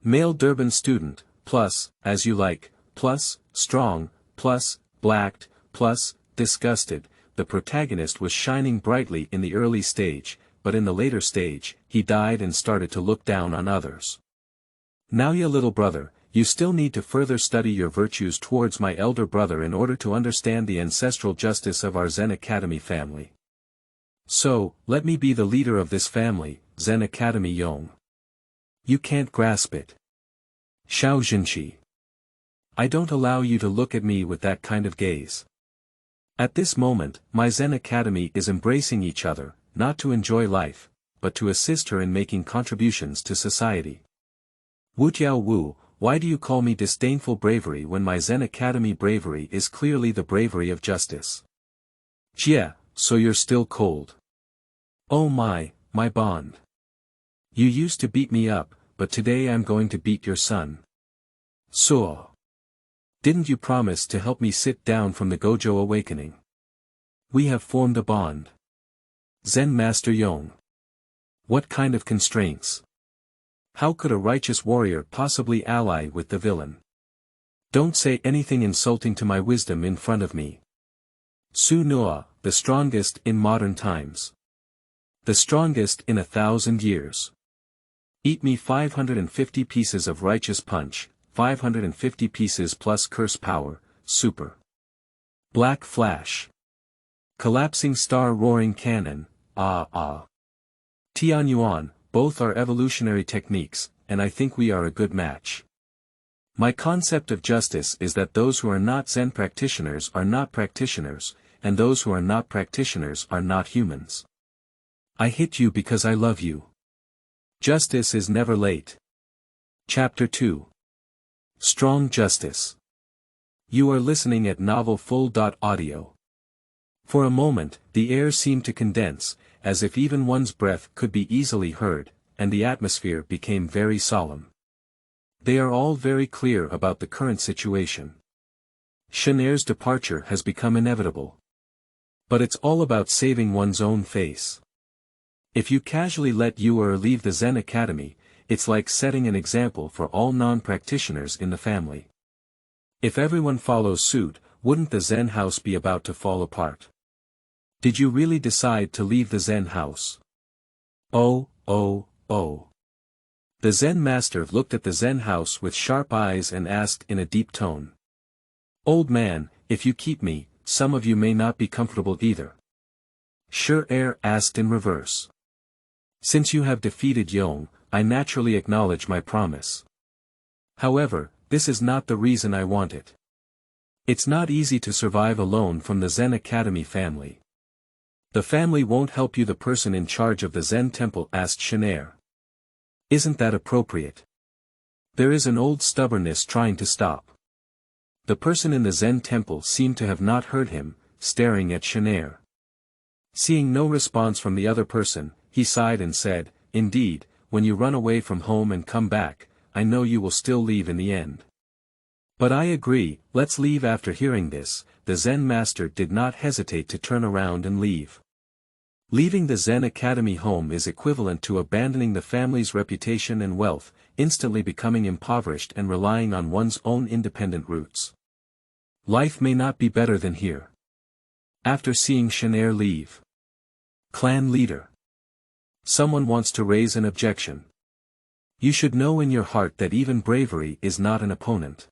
Male Durban Student, plus, as you like, plus, strong, plus, blacked, plus, disgusted. The protagonist was shining brightly in the early stage, but in the later stage, he died and started to look down on others. Naoya little brother, you still need to further study your virtues towards my elder brother in order to understand the ancestral justice of our Zen Academy family. So, let me be the leader of this family, Zen Academy Yong. You can't grasp it. Xiao Zhenxi. I don't allow you to look at me with that kind of gaze. At this moment, my Zen Academy is embracing each other, not to enjoy life, but to assist her in making contributions to society. Wutiao Wu, why do you call me disdainful bravery when my Zen Academy bravery is clearly the bravery of justice? Jia, so you're still cold. Oh my bond. You used to beat me up, but today I'm going to beat your son. So. Didn't you promise to help me sit down from the Gojo Awakening? We have formed a bond. Zen Master Yong. What kind of constraints? How could a righteous warrior possibly ally with the villain? Don't say anything insulting to my wisdom in front of me. Su Noa, the strongest in modern times. The strongest in 1,000 years. Eat me 550 pieces of righteous punch, 550 pieces plus curse power, super. Black flash. Collapsing star roaring cannon, Tianyuan, both are evolutionary techniques, and I think we are a good match. My concept of justice is that those who are not Zen practitioners are not practitioners, and those who are not practitioners are not humans. I hit you because I love you. Justice is never late. Chapter 2. Strong Justice. You are listening at novelfull.audio. For a moment, the air seemed to condense, as if even one's breath could be easily heard, and the atmosphere became very solemn. They are all very clear about the current situation. Chenair's departure has become inevitable. But it's all about saving one's own face. If you casually let Yuer leave the Zen Academy, it's like setting an example for all non-practitioners in the family. If everyone follows suit, wouldn't the Zen house be about to fall apart? Did you really decide to leave the Zen house? Oh. The Zen master looked at the Zen house with sharp eyes and asked in a deep tone. Old man, if you keep me, some of you may not be comfortable either. Xiao asked in reverse. Since you have defeated Yong, I naturally acknowledge my promise. However, this is not the reason I want it. It's not easy to survive alone from the Zen Academy family. The family won't help you. The person in charge of the Zen temple asked Chenair. Isn't that appropriate? There is an old stubbornness trying to stop. The person in the Zen temple seemed to have not heard him, staring at Chenair. Seeing no response from the other person, he sighed and said, Indeed, when you run away from home and come back, I know you will still leave in the end. But I agree, let's leave. After hearing this, the Zen master did not hesitate to turn around and leave. Leaving the Zen Academy home is equivalent to abandoning the family's reputation and wealth, instantly becoming impoverished and relying on one's own independent roots. Life may not be better than here. After seeing Chenair leave. Clan leader. Someone wants to raise an objection. You should know in your heart that even bravery is not an opponent.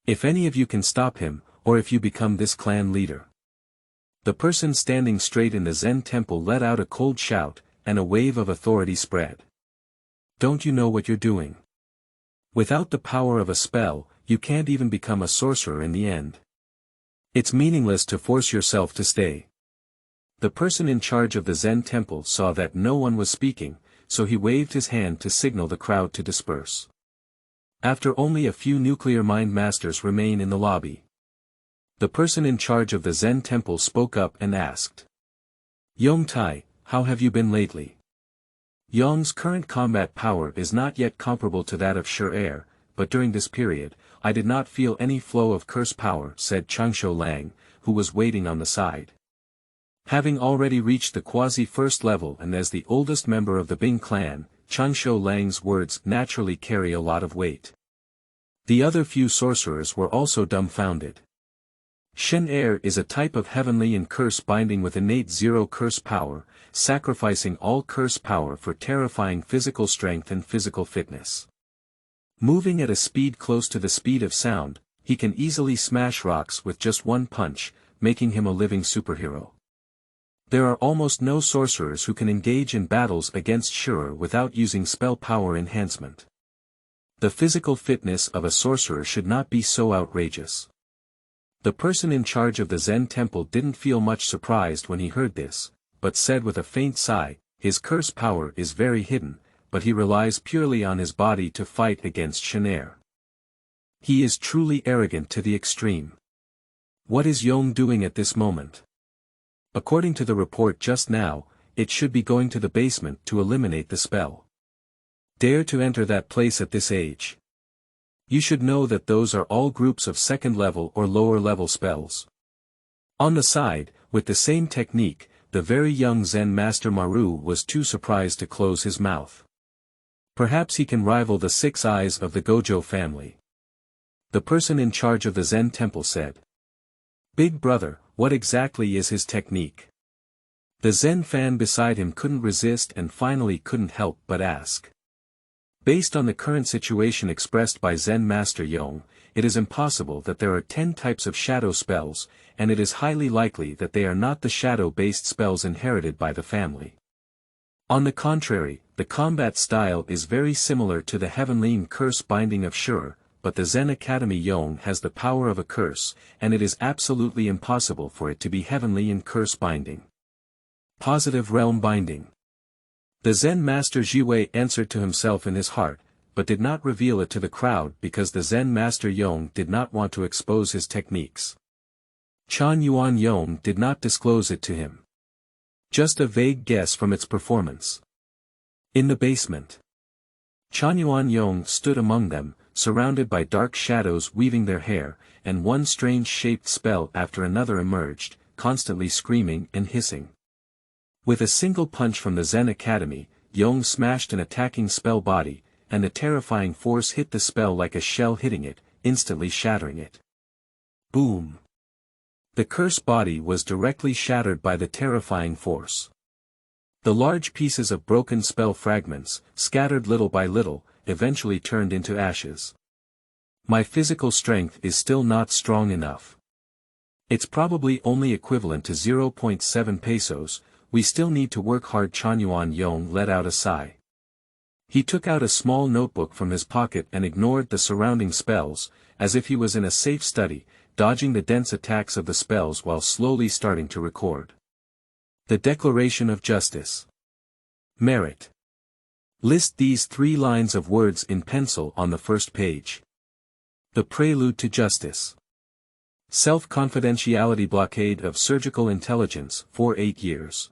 If any of you can stop him, or if you become this clan leader. The person standing straight in the Zen temple let out a cold shout, and a wave of authority spread. Don't you know what you're doing? Without the power of a spell, you can't even become a sorcerer in the end. It's meaningless to force yourself to stay. The person in charge of the Zen temple saw that no one was speaking, so he waved his hand to signal the crowd to disperse. After only a few nuclear mind masters remain in the lobby. The person in charge of the Zen temple spoke up and asked. Yong Tai, how have you been lately? Yong's current combat power is not yet comparable to that of Xiao, but during this period, I did not feel any flow of curse power, said Changsho Lang, who was waiting on the side. Having already reached the quasi-first level and as the oldest member of the Bing clan, Changsho Lang's words naturally carry a lot of weight. The other few sorcerers were also dumbfounded. Shen Er is a type of heavenly and curse binding with innate zero curse power, sacrificing all curse power for terrifying physical strength and physical fitness. Moving at a speed close to the speed of sound, he can easily smash rocks with just one punch, making him a living superhero. There are almost no sorcerers who can engage in battles against Shurer without using spell power enhancement. The physical fitness of a sorcerer should not be so outrageous. The person in charge of the Zen temple didn't feel much surprised when he heard this, but said with a faint sigh, his curse power is very hidden, but he relies purely on his body to fight against Shen Er. He is truly arrogant to the extreme. What is Yong doing at this moment? According to the report just now, it should be going to the basement to eliminate the spell. Dare to enter that place at this age. You should know that those are all groups of second level or lower level spells. On the side, with the same technique, the very young Zen Master Maru was too surprised to close his mouth. Perhaps he can rival the 6 eyes of the Gojo family. The person in charge of the Zen temple said. Big brother, what exactly is his technique? The Zen fan beside him couldn't resist and finally couldn't help but ask. Based on the current situation expressed by Zen Master Yong, it is impossible that there are 10 types of shadow spells, and it is highly likely that they are not the shadow-based spells inherited by the family. On the contrary, the combat style is very similar to the heavenly curse binding of Shurer, but the Zen Academy Yong has the power of a curse, and it is absolutely impossible for it to be heavenly in curse binding. Positive realm binding. The Zen Master Jiwei answered to himself in his heart, but did not reveal it to the crowd because the Zen Master Yong did not want to expose his techniques. Tianyuan Yong did not disclose it to him. Just a vague guess from its performance. In the basement. Tianyuan Yong stood among them, surrounded by dark shadows weaving their hair, and one strange-shaped spell after another emerged, constantly screaming and hissing. With a single punch from the Zen Academy, Yong smashed an attacking spell body, and the terrifying force hit the spell like a shell hitting it, instantly shattering it. Boom! The curse body was directly shattered by the terrifying force. The large pieces of broken spell fragments, scattered little by little, eventually turned into ashes. My physical strength is still not strong enough. It's probably only equivalent to 0.7 pesos, we still need to work hard. Tianyuan Yong let out a sigh. He took out a small notebook from his pocket and ignored the surrounding spells, as if he was in a safe study, dodging the dense attacks of the spells while slowly starting to record. The Declaration of Justice. Merit. List these 3 lines of words in pencil on the first page. The Prelude to Justice. Self-confidentiality blockade of surgical intelligence for 8 years.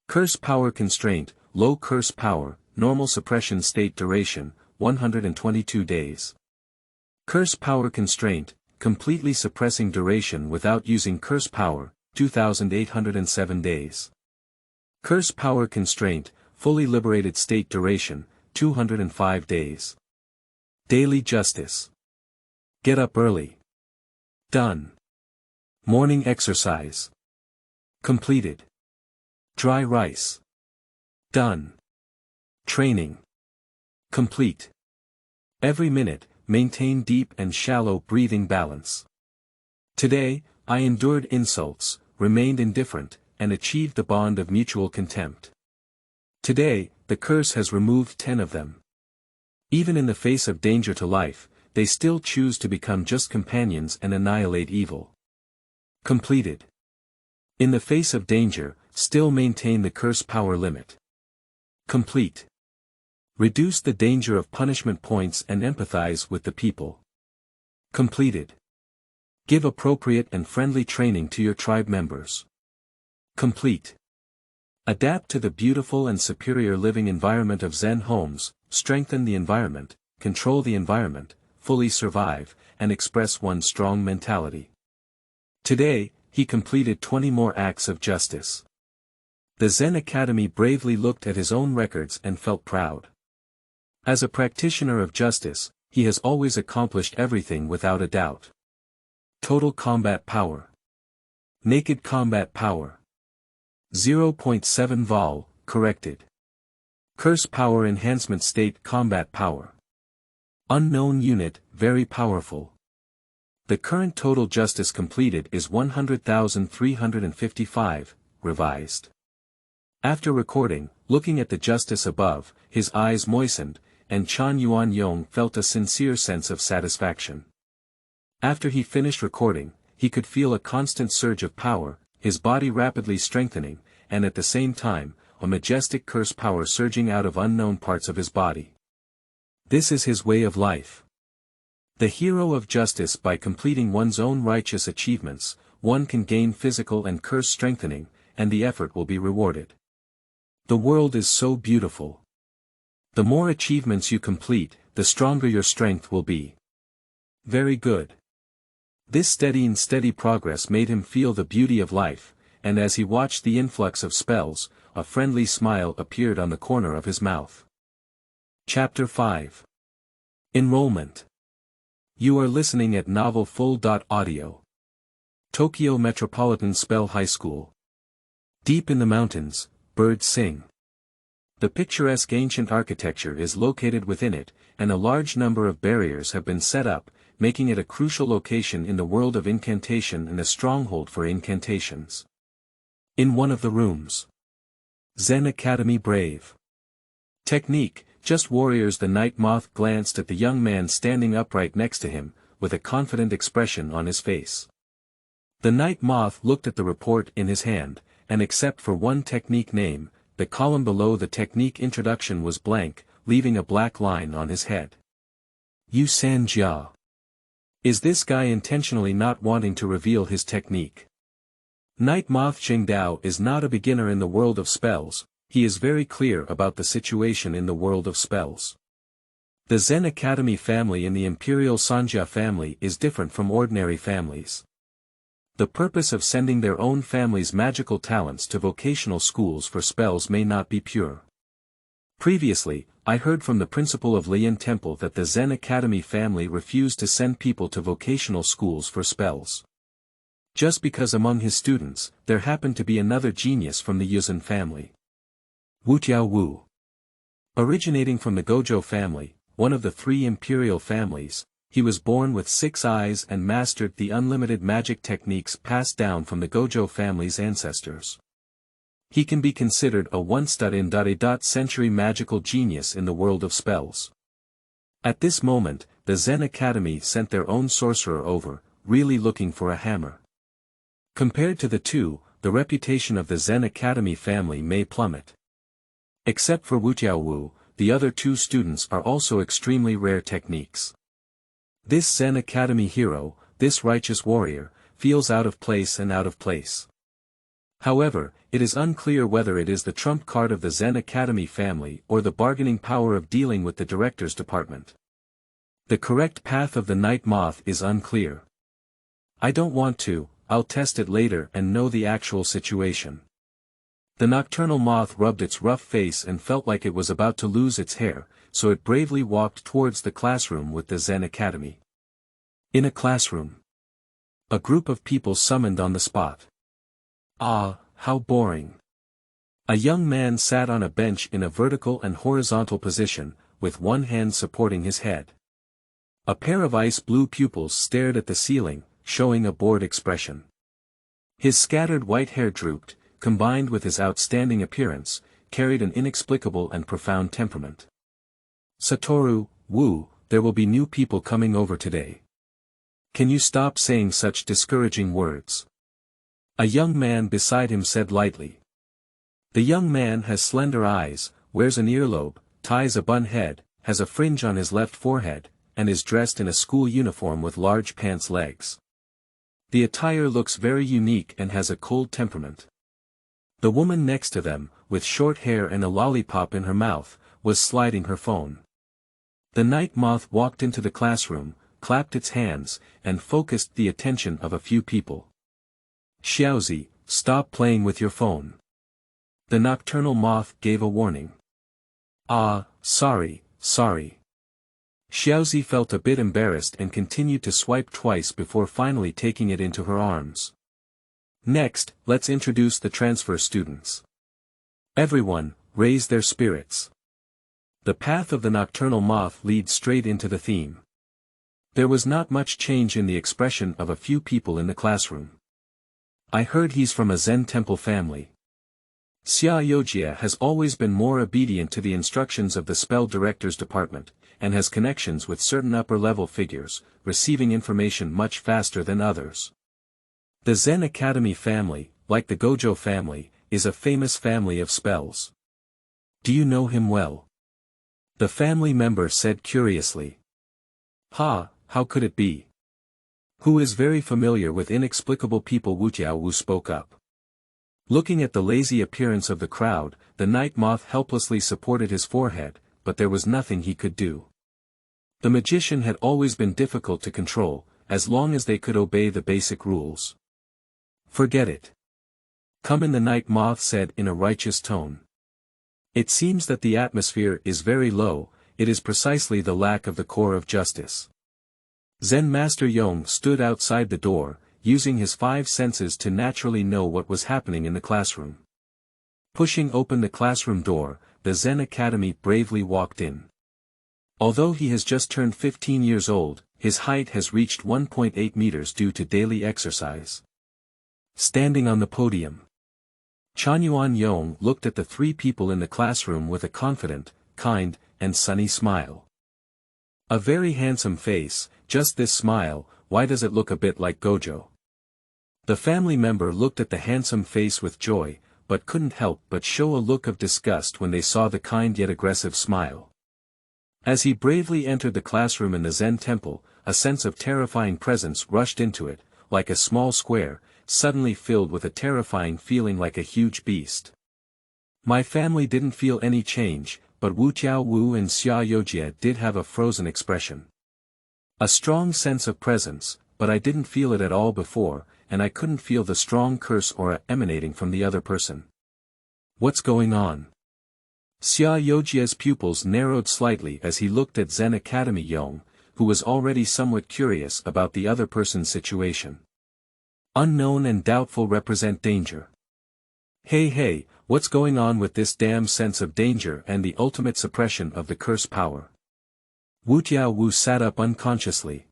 Curse power constraint, low curse power, normal suppression state duration, 122 days. Curse power constraint, completely suppressing duration without using curse power, 2,807 days. Curse power constraint, fully liberated state duration, 205 days. Daily justice. Get up early. Done. Morning exercise. Completed. Dry rice. Done. Training. Complete. Every minute, maintain deep and shallow breathing balance. Today, I endured insults, remained indifferent, and achieved the bond of mutual contempt. Today, the curse has removed 10 of them. Even in the face of danger to life, they still choose to become just companions and annihilate evil. Completed. In the face of danger, still maintain the curse power limit. Complete. Reduce the danger of punishment points and empathize with the people. Completed. Give appropriate and friendly training to your tribe members. Complete. Adapt to the beautiful and superior living environment of Zen homes, strengthen the environment, control the environment, fully survive, and express one's strong mentality. Today, he completed 20 more acts of justice. The Zen Academy bravely looked at his own records and felt proud. As a practitioner of justice, he has always accomplished everything without a doubt. Total combat power. Naked combat power. 0.7 vol, corrected. Curse power enhancement state combat power. Unknown unit, very powerful. The current total justice completed is 100,355, revised. After recording, looking at the justice above, his eyes moistened, and Tianyuan Yong felt a sincere sense of satisfaction. After he finished recording, he could feel a constant surge of power, his body rapidly strengthening, and at the same time, a majestic curse power surging out of unknown parts of his body. This is his way of life. The hero of justice. By completing one's own righteous achievements, one can gain physical and curse strengthening, and the effort will be rewarded. The world is so beautiful. The more achievements you complete, the stronger your strength will be. Very good. This steady progress made him feel the beauty of life, and as he watched the influx of spells, a friendly smile appeared on the corner of his mouth. Chapter 5. Enrollment. You are listening at novelfull.audio. Tokyo Metropolitan Spell High School. Deep in the mountains, birds sing. The picturesque ancient architecture is located within it, and a large number of barriers have been set up, making it a crucial location in the world of incantation and a stronghold for incantations. In one of the rooms. Zen Academy Brave. Technique, just warriors. The night moth glanced at the young man standing upright next to him, with a confident expression on his face. The night moth looked at the report in his hand, and except for one technique name, the column below the technique introduction was blank, leaving a black line on his head. Yu San Jia. Is this guy intentionally not wanting to reveal his technique? Night Moth Qingdao is not a beginner in the world of spells, he is very clear about the situation in the world of spells. The Zen Academy family in the Imperial Sanjia family is different from ordinary families. The purpose of sending their own family's magical talents to vocational schools for spells may not be pure. Previously, I heard from the principal of Lian Temple that the Zen Academy family refused to send people to vocational schools for spells. Just because among his students, there happened to be another genius from the Yuzhen family. Wutiao Wu. Originating from the Gojo family, one of the three imperial families, he was born with 6 eyes and mastered the unlimited magic techniques passed down from the Gojo family's ancestors. He can be considered a once-in-a-century magical genius in the world of spells. At this moment, the Zen Academy sent their own sorcerer over, really looking for a hammer. Compared to the two, the reputation of the Zen Academy family may plummet. Except for Wutiao Wu, the other 2 students are also extremely rare techniques. This Zen Academy hero, this righteous warrior, feels out of place and out of place. However, it is unclear whether it is the trump card of the Zen Academy family or the bargaining power of dealing with the director's department. The correct path of the night moth is unclear. I don't want to, I'll test it later and know the actual situation. The nocturnal moth rubbed its rough face and felt like it was about to lose its hair, so it bravely walked towards the classroom with the Zen Academy. In a classroom. A group of people summoned on the spot. Ah, how boring. A young man sat on a bench in a vertical and horizontal position, with one hand supporting his head. A pair of ice blue pupils stared at the ceiling, showing a bored expression. His scattered white hair drooped, combined with his outstanding appearance, carried an inexplicable and profound temperament. Satoru, Wu, there will be new people coming over today. Can you stop saying such discouraging words? A young man beside him said lightly. The young man has slender eyes, wears an earlobe, ties a bun head, has a fringe on his left forehead, and is dressed in a school uniform with large pants legs. The attire looks very unique and has a cold temperament. The woman next to them, with short hair and a lollipop in her mouth, was sliding her phone. The night moth walked into the classroom, clapped its hands, and focused the attention of a few people. Xiaozi, stop playing with your phone. The nocturnal moth gave a warning. Ah, sorry. Xiaozi felt a bit embarrassed and continued to swipe twice before finally taking it into her arms. Next, let's introduce the transfer students. Everyone, raise their spirits. The path of the nocturnal moth leads straight into the theme. There was not much change in the expression of a few people in the classroom. I heard he's from a Zen temple family. Xiao Zhenxi has always been more obedient to the instructions of the spell director's department, and has connections with certain upper-level figures, receiving information much faster than others. The Zen Academy family, like the Gojo family, is a famous family of spells. Do you know him well? The family member said curiously. How could it be? Who is very familiar with inexplicable people? Wutiao Wu spoke up. Looking at the lazy appearance of the crowd, the night moth helplessly supported his forehead, but there was nothing he could do. The magician had always been difficult to control, as long as they could obey the basic rules. Forget it. Come in, the night moth said in a righteous tone. It seems that the atmosphere is very low, it is precisely the lack of the core of justice. Zen Master Yong stood outside the door, using his 5 senses to naturally know what was happening in the classroom. Pushing open the classroom door, the Zen Academy bravely walked in. Although he has just turned 15 years old, his height has reached 1.8 meters due to daily exercise. Standing on the podium, Tianyuan Yong looked at the 3 people in the classroom with a confident, kind, and sunny smile. A very handsome face, just this smile, why does it look a bit like Gojo? The family member looked at the handsome face with joy, but couldn't help but show a look of disgust when they saw the kind yet aggressive smile. As he bravely entered the classroom in the Zen temple, a sense of terrifying presence rushed into it, like a small square, suddenly filled with a terrifying feeling like a huge beast. My family didn't feel any change, but Wutiao Wu and Xiao Zhenxi did have a frozen expression. A strong sense of presence, but I didn't feel it at all before, and I couldn't feel the strong curse aura emanating from the other person. What's going on? Xiao Zhenxi's pupils narrowed slightly as he looked at Zen Academy Yong, who was already somewhat curious about the other person's situation. Unknown and doubtful represent danger. Hey, what's going on with this damn sense of danger and the ultimate suppression of the curse power? Wutiao Wu sat up unconsciously.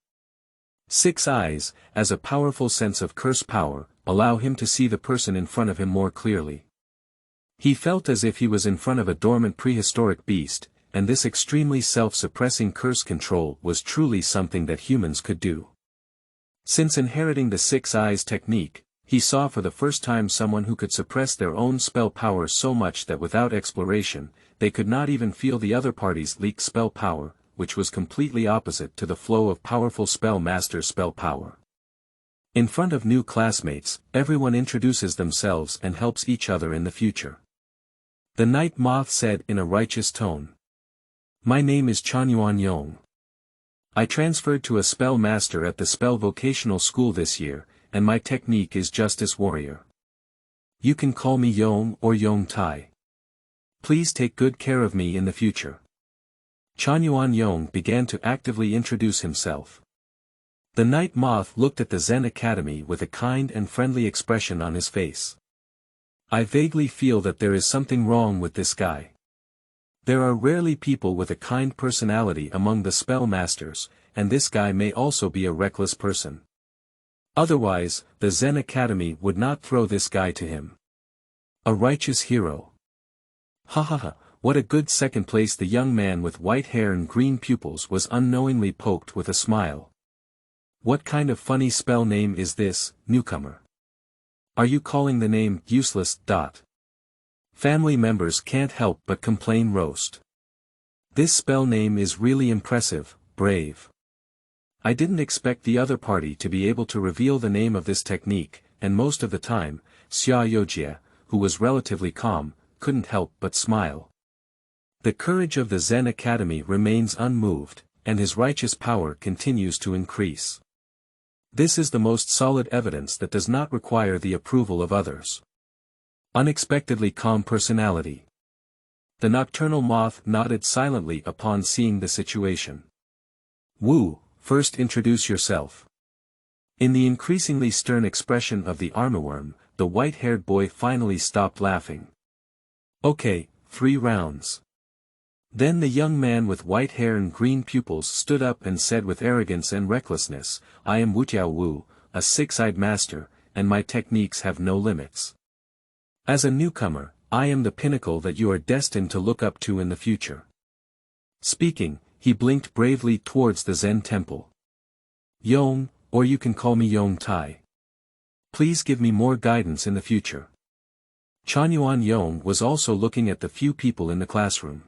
6 eyes, as a powerful sense of curse power, allow him to see the person in front of him more clearly. He felt as if he was in front of a dormant prehistoric beast, and this extremely self-suppressing curse control was truly something that humans could do. Since inheriting the 6 eyes technique, he saw for the first time someone who could suppress their own spell power so much that without exploration, they could not even feel the other party's leaked spell power, which was completely opposite to the flow of powerful spell master spell power. In front of new classmates, everyone introduces themselves and helps each other in the future. The night moth said in a righteous tone. My name is Tianyuan Yong. I transferred to a spell master at the spell vocational school this year, and my technique is Justice Warrior. You can call me Yong or Yong Tai. Please take good care of me in the future. Tianyuan Yong began to actively introduce himself. The night moth looked at the Zen Academy with a kind and friendly expression on his face. I vaguely feel that there is something wrong with this guy. There are rarely people with a kind personality among the spell masters, and this guy may also be a reckless person. Otherwise, the Zen Academy would not throw this guy to him. A righteous hero. Ha, what a good second place. The young man with white hair and green pupils was unknowingly poked with a smile. What kind of funny spell name is this, newcomer? Are you calling the name useless? Family members can't help but complain. Roast. This spell name is really impressive, brave. I didn't expect the other party to be able to reveal the name of this technique, and most of the time, Xiao Zhenxi, who was relatively calm, couldn't help but smile. The courage of the Zen Academy remains unmoved, and his righteous power continues to increase. This is the most solid evidence that does not require the approval of others. Unexpectedly calm personality. The nocturnal moth nodded silently upon seeing the situation. Wu, first introduce yourself. In the increasingly stern expression of the armorworm, the white-haired boy finally stopped laughing. Okay, 3 rounds. Then the young man with white hair and green pupils stood up and said with arrogance and recklessness, I am Wutiao Wu, a 6-eyed master, and my techniques have no limits. As a newcomer, I am the pinnacle that you are destined to look up to in the future. Speaking, he blinked bravely towards the Zen temple. Yong, or you can call me Yong Tai. Please give me more guidance in the future. Tianyuan Yong was also looking at the few people in the classroom.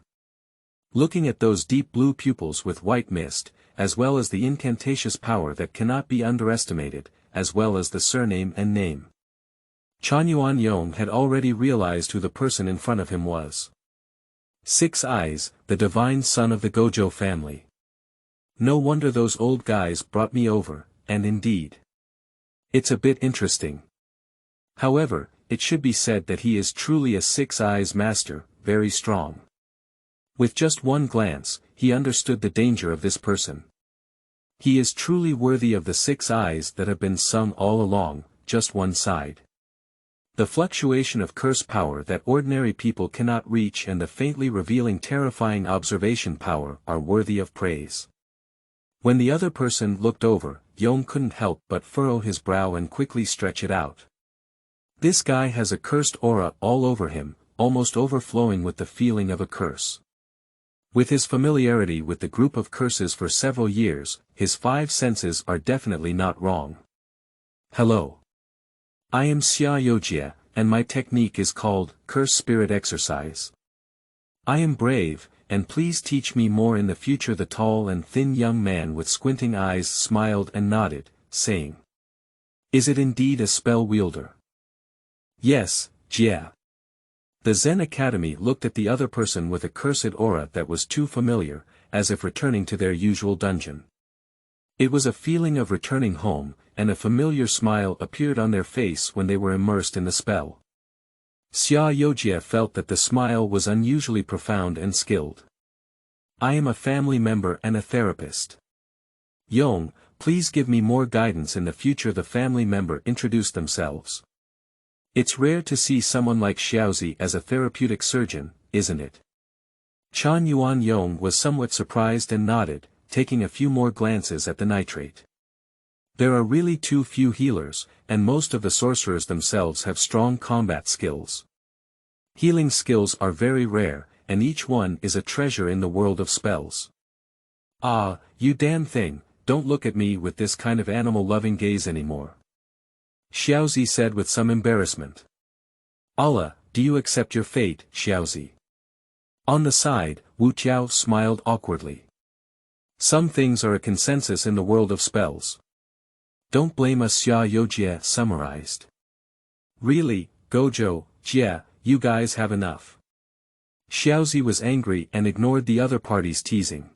Looking at those deep blue pupils with white mist, as well as the incantatious power that cannot be underestimated, as well as the surname and name. Tianyuan Yong had already realized who the person in front of him was. 6 Eyes, the divine son of the Gojo family. No wonder those old guys brought me over, and indeed. It's a bit interesting. However, it should be said that he is truly a 6 Eyes master, very strong. With just one glance, he understood the danger of this person. He is truly worthy of the 6 eyes that have been sung all along, just one side. The fluctuation of curse power that ordinary people cannot reach and the faintly revealing terrifying observation power are worthy of praise. When the other person looked over, Yong couldn't help but furrow his brow and quickly stretch it out. This guy has a cursed aura all over him, almost overflowing with the feeling of a curse. With his familiarity with the group of curses for several years, his 5 senses are definitely not wrong. Hello. I am Xiao Zhenxi, and my technique is called Curse Spirit Exercise. I am brave, and please teach me more in the future. The tall and thin young man with squinting eyes smiled and nodded, saying. Is it indeed a spell wielder? Yes, Jia. The Zen Academy looked at the other person with a cursed aura that was too familiar, as if returning to their usual dungeon. It was a feeling of returning home, and a familiar smile appeared on their face when they were immersed in the spell. Xiao Zhenxi felt that the smile was unusually profound and skilled. I am a family member and a therapist. Yong, please give me more guidance in the future. The family member introduced themselves. It's rare to see someone like Xiaozi as a therapeutic surgeon, isn't it? Tianyuan Yong was somewhat surprised and nodded, taking a few more glances at the nitrate. There are really too few healers, and most of the sorcerers themselves have strong combat skills. Healing skills are very rare, and each one is a treasure in the world of spells. Ah, you damn thing, don't look at me with this kind of animal-loving gaze anymore. Xiaozi said with some embarrassment. Allah, do you accept your fate, Xiaozi? On the side, Wutiao smiled awkwardly. Some things are a consensus in the world of spells. Don't blame us, Xiao Zhenxi summarized. Really, Gojo, Jia, you guys have enough. Xiaozi was angry and ignored the other party's teasing.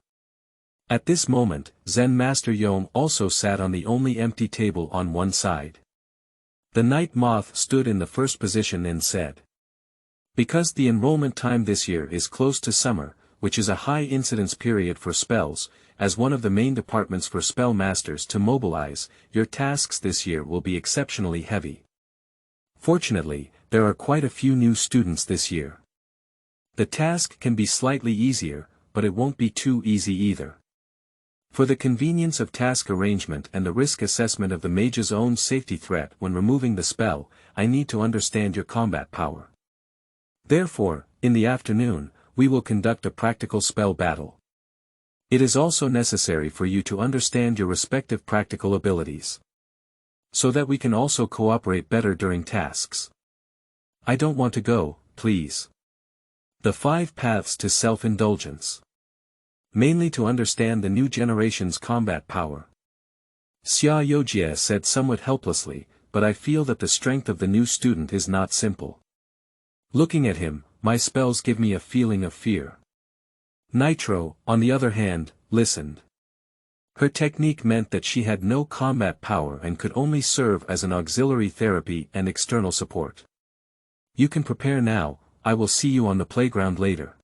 At this moment, Zen Master Yong also sat on the only empty table on one side. The night moth stood in the first position and said. Because the enrollment time this year is close to summer, which is a high incidence period for spells, as one of the main departments for spell masters to mobilize, your tasks this year will be exceptionally heavy. Fortunately, there are quite a few new students this year. The task can be slightly easier, but it won't be too easy either. For the convenience of task arrangement and the risk assessment of the mage's own safety threat when removing the spell, I need to understand your combat power. Therefore, in the afternoon, we will conduct a practical spell battle. It is also necessary for you to understand your respective practical abilities. So that we can also cooperate better during tasks. I don't want to go, please. The 5 paths to self-indulgence. Mainly to understand the new generation's combat power. Xiao Zhenxi said somewhat helplessly, but I feel that the strength of the new student is not simple. Looking at him, my spells give me a feeling of fear. Nitro, on the other hand, listened. Her technique meant that she had no combat power and could only serve as an auxiliary therapy and external support. You can prepare now, I will see you on the playground later.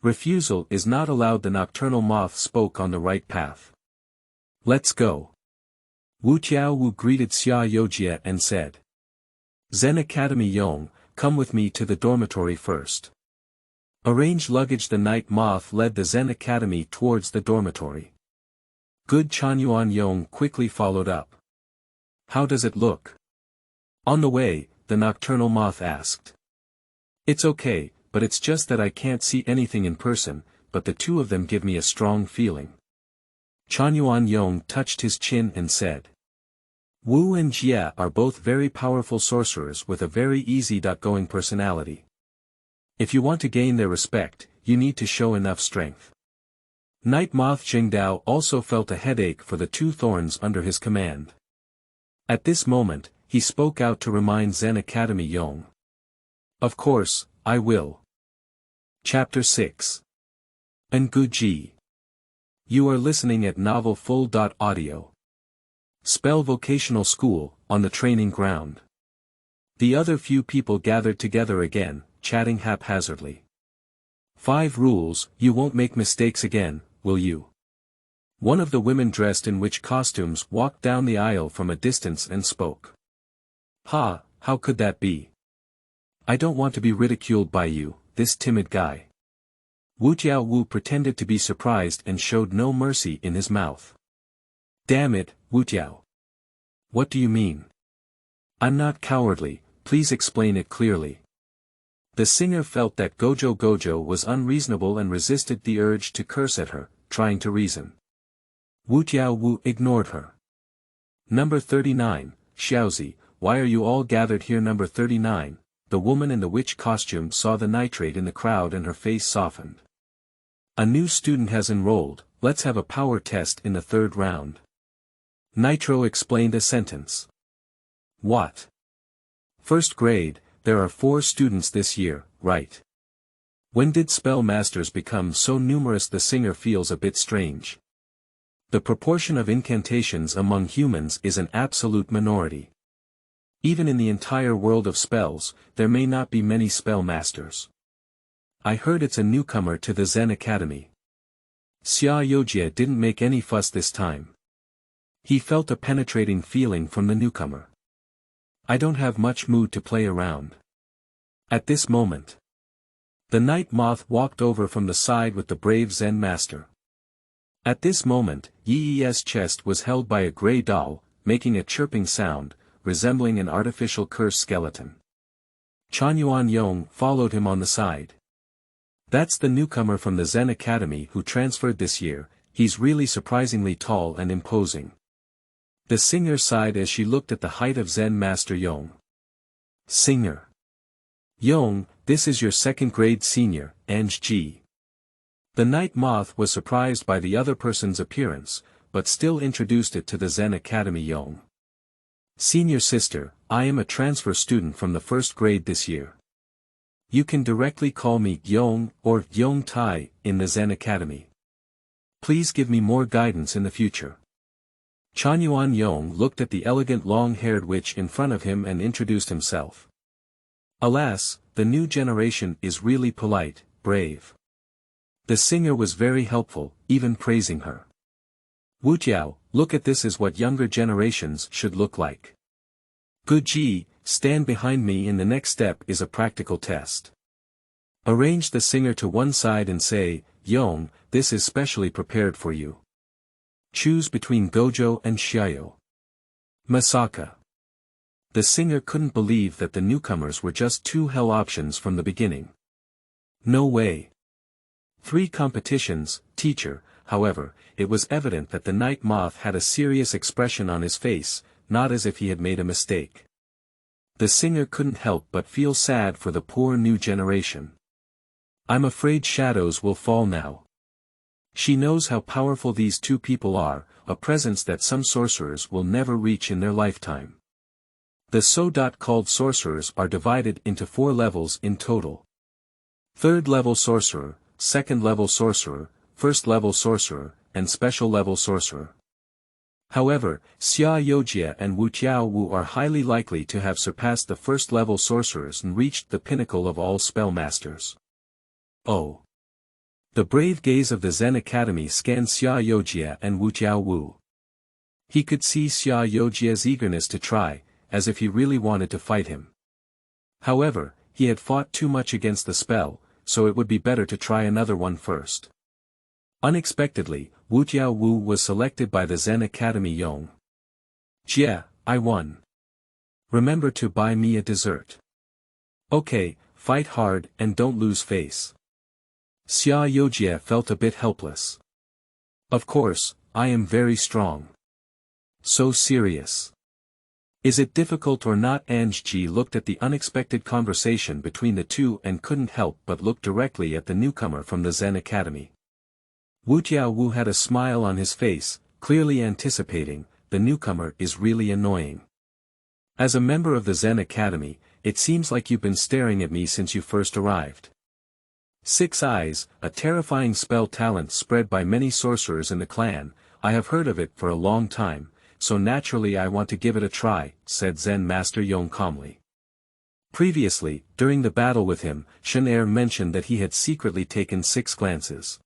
Refusal is not allowed. The nocturnal moth spoke on the right path. Let's go. Wutiao Wu greeted Xiao Zhenxi and said. Zen Academy Yong, come with me to the dormitory first. Arrange luggage. The night moth led the Zen Academy towards the dormitory. Good Tianyuan Yong quickly followed up. How does it look? On the way, the nocturnal moth asked. It's okay, but it's just that I can't see anything in person, but the two of them give me a strong feeling. Tianyuan Yong touched his chin and said. Wu and Jia are both very powerful sorcerers with a very easy-going personality. If you want to gain their respect, you need to show enough strength. Night Moth Jingdao also felt a headache for the two thorns under his command. At this moment, he spoke out to remind Zen Academy Yong. Of course, I will. Chapter 6. Nguji. You are listening at novelfull.audio. Spell Vocational School, on the training ground. The other few people gathered together again, chatting haphazardly. 5 rules, you won't make mistakes again, will you? One of the women dressed in witch costumes walked down the aisle from a distance and spoke. Ha, how could that be? I don't want to be ridiculed by you, this timid guy. Wutiao Wu pretended to be surprised and showed no mercy in his mouth. Damn it, Wutiao. What do you mean? I'm not cowardly, please explain it clearly. The singer felt that Gojo was unreasonable and resisted the urge to curse at her, trying to reason. Wutiao Wu ignored her. Number 39, Xiaozi, why are you all gathered here? Number 39, the woman in the witch costume saw the nitrate in the crowd and her face softened. A new student has enrolled, let's have a power test in the 3rd round. Nitro explained a sentence. What? 1st grade, there are 4 students this year, right? When did spell masters become so numerous? The singer feels a bit strange. The proportion of incantations among humans is an absolute minority. Even in the entire world of spells, there may not be many spell masters. I heard it's a newcomer to the Zen Academy. Xiao Zhenxi didn't make any fuss this time. He felt a penetrating feeling from the newcomer. I don't have much mood to play around. At this moment, the night moth walked over from the side with the brave Zen master. At this moment, Yi's chest was held by a gray doll, making a chirping sound, resembling an artificial curse skeleton. Tianyuan Yong followed him on the side. That's the newcomer from the Zen Academy who transferred this year, he's really surprisingly tall and imposing. The singer sighed as she looked at the height of Zen Master Yong. Singer Yong, this is your 2nd grade senior, Ng. The night moth was surprised by the other person's appearance, but still introduced it to the Zen Academy Yong. Senior sister, I am a transfer student from the 1st grade this year. You can directly call me Yong or Yong Tai in the Zen Academy. Please give me more guidance in the future. Tianyuan Yong looked at the elegant long-haired witch in front of him and introduced himself. Alas, the new generation is really polite, brave. The singer was very helpful, even praising her. Wutiao, look at this is what younger generations should look like. Guji, stand behind me. In the next step is a practical test. Arrange the singer to one side and say, Yong, this is specially prepared for you. Choose between Gojo and Xiao. Masaka. The singer couldn't believe that the newcomers were just 2 hell options from the beginning. No way. 3 competitions, teacher. However, it was evident that the night moth had a serious expression on his face, not as if he had made a mistake. The singer couldn't help but feel sad for the poor new generation. I'm afraid shadows will fall now. She knows how powerful these 2 people are, a presence that some sorcerers will never reach in their lifetime. The so-called sorcerers are divided into 4 levels in total. 3rd level sorcerer, 2nd level sorcerer, 1st level sorcerer, and special level sorcerer. However, Xiao and Wutiao Wu are highly likely to have surpassed the first-level sorcerers and reached the pinnacle of all spellmasters. Oh! The brave gaze of the Zen Academy scanned Xiao and Wutiao Wu. He could see Xiaojia's eagerness to try, as if he really wanted to fight him. However, he had fought too much against the spell, so it would be better to try another one first. Unexpectedly, Wutiao Wu was selected by the Zen Academy Yong. Jia, I won. Remember to buy me a dessert. Okay, fight hard and don't lose face. Xiaojia felt a bit helpless. Of course, I am very strong. So serious. Is it difficult or not? Anji looked at the unexpected conversation between the two and couldn't help but look directly at the newcomer from the Zen Academy. Wutiao Wu had a smile on his face, clearly anticipating, the newcomer is really annoying. As a member of the Zen Academy, it seems like you've been staring at me since you first arrived. 6 Eyes, a terrifying spell talent spread by many sorcerers in the clan. I have heard of it for a long time, so naturally I want to give it a try, said Zen Master Yong calmly. Previously, during the battle with him, Shen mentioned that he had secretly taken 6 glances.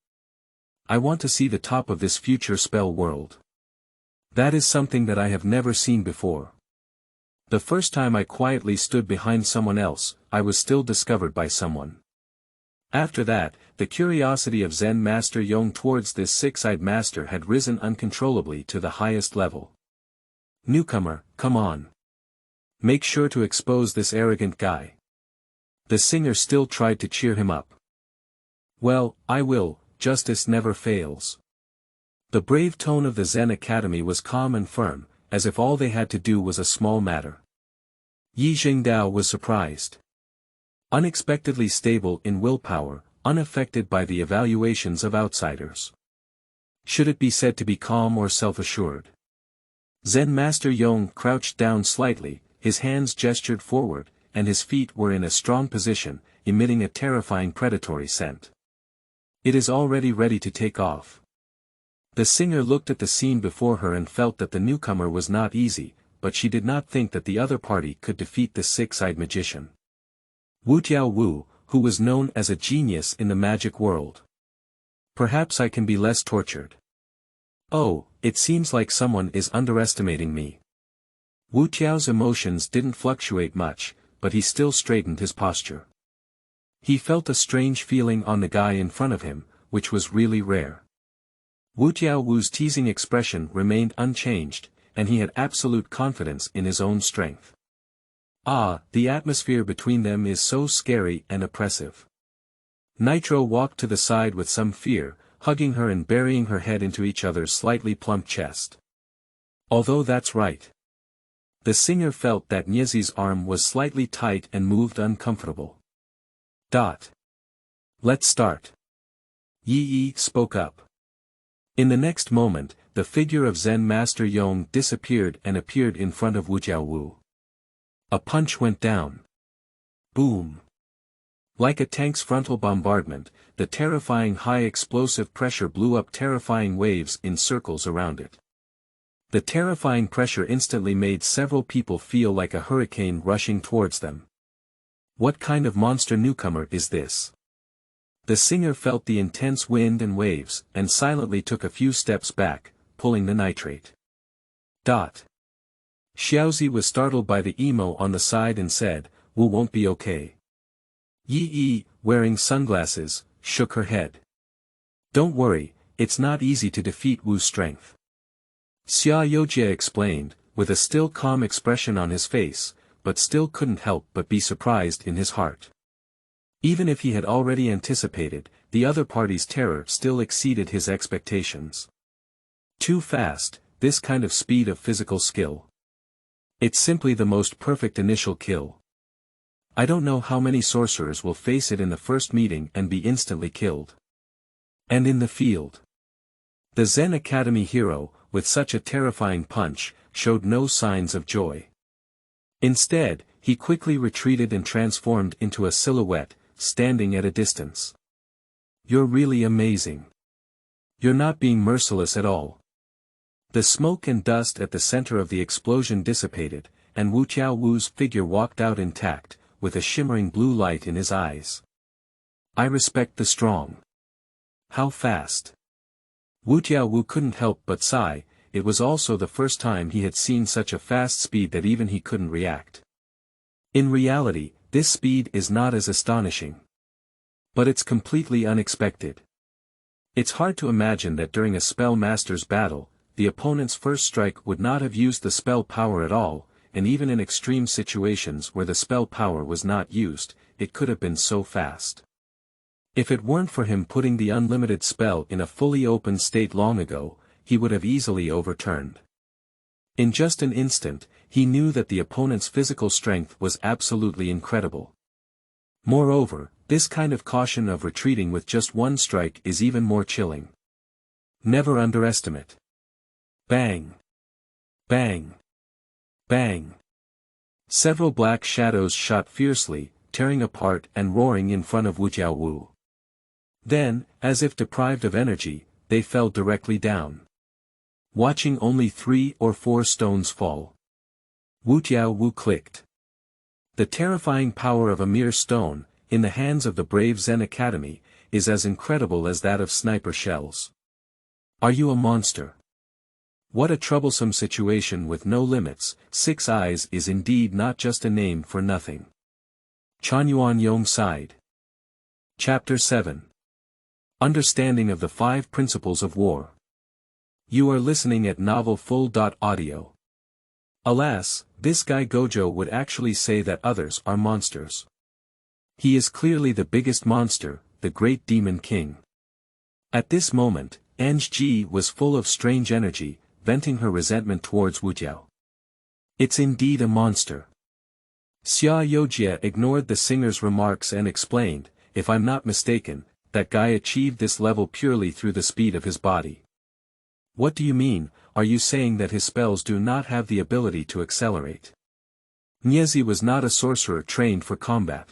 I want to see the top of this future spell world. That is something that I have never seen before. The first time I quietly stood behind someone else, I was still discovered by someone. After that, the curiosity of Zen Master Yong towards this 6-eyed master had risen uncontrollably to the highest level. Newcomer, come on. Make sure to expose this arrogant guy. The singer still tried to cheer him up. Well, I will, justice never fails. The brave tone of the Zen Academy was calm and firm, as if all they had to do was a small matter. Yi Jingdao was surprised. Unexpectedly stable in willpower, unaffected by the evaluations of outsiders. Should it be said to be calm or self-assured? Zen Master Yong crouched down slightly, his hands gestured forward, and his feet were in a strong position, emitting a terrifying predatory scent. It is already ready to take off. The singer looked at the scene before her and felt that the newcomer was not easy, but she did not think that the other party could defeat the 6-eyed magician. Wutiao Wu, who was known as a genius in the magic world. Perhaps I can be less tortured. Oh, it seems like someone is underestimating me. Wutiao's emotions didn't fluctuate much, but he still straightened his posture. He felt a strange feeling on the guy in front of him, which was really rare. Wutiao Wu's teasing expression remained unchanged, and he had absolute confidence in his own strength. Ah, the atmosphere between them is so scary and oppressive. Nitro walked to the side with some fear, hugging her and burying her head into each other's slightly plump chest. Although that's right. The singer felt that Nyezi's arm was slightly tight and moved uncomfortable. Let's start. Yi spoke up. In the next moment, the figure of Zen Master Yong disappeared and appeared in front of Wutiao Wu. A punch went down. Boom. Like a tank's frontal bombardment, the terrifying high explosive pressure blew up terrifying waves in circles around it. The terrifying pressure instantly made several people feel like a hurricane rushing towards them. What kind of monster newcomer is this? The singer felt the intense wind and waves, and silently took a few steps back, pulling the nitrate. Xiaozi was startled by the emo on the side and said, "Wu won't be okay." Yi, wearing sunglasses, shook her head. Don't worry, it's not easy to defeat Wu's strength. Xiaojia explained, with a still calm expression on his face, but still couldn't help but be surprised in his heart. Even if he had already anticipated, the other party's terror still exceeded his expectations. Too fast, this kind of speed of physical skill. It's simply the most perfect initial kill. I don't know how many sorcerers will face it in the first meeting and be instantly killed. And in the field. The Zen Academy hero, with such a terrifying punch, showed no signs of joy. Instead, he quickly retreated and transformed into a silhouette, standing at a distance. You're really amazing. You're not being merciless at all. The smoke and dust at the center of the explosion dissipated, and Wutiao Wu's figure walked out intact, with a shimmering blue light in his eyes. I respect the strong. How fast? Wutiao Wu couldn't help but sigh. It was also the first time he had seen such a fast speed that even he couldn't react. In reality, this speed is not as astonishing. But it's completely unexpected. It's hard to imagine that during a spell master's battle, the opponent's first strike would not have used the spell power at all, and even in extreme situations where the spell power was not used, it could have been so fast. If it weren't for him putting the unlimited spell in a fully open state long ago, he would have easily overturned. In just an instant, he knew that the opponent's physical strength was absolutely incredible. Moreover, this kind of caution of retreating with just one strike is even more chilling. Never underestimate. Bang! Bang! Bang! Several black shadows shot fiercely, tearing apart and roaring in front of Wutiao Wu. Then, as if deprived of energy, they fell directly down. Watching only 3 or 4 stones fall. Wutiao Wu clicked. The terrifying power of a mere stone, in the hands of the brave Zen Academy, is as incredible as that of sniper shells. Are you a monster? What a troublesome situation with no limits. 6 eyes is indeed not just a name for nothing. Tianyuan Yong sighed. Chapter 7. Understanding of the 5 Principles of War. You are listening at novelfull.audio. Alas, this guy Gojo would actually say that others are monsters. He is clearly the biggest monster, the great demon king. At this moment, Anji was full of strange energy, venting her resentment towards Wutiao. It's indeed a monster. Xiao Zhenxi ignored the singer's remarks and explained, if I'm not mistaken, that guy achieved this level purely through the speed of his body. What do you mean? Are you saying that his spells do not have the ability to accelerate? Niezi was not a sorcerer trained for combat.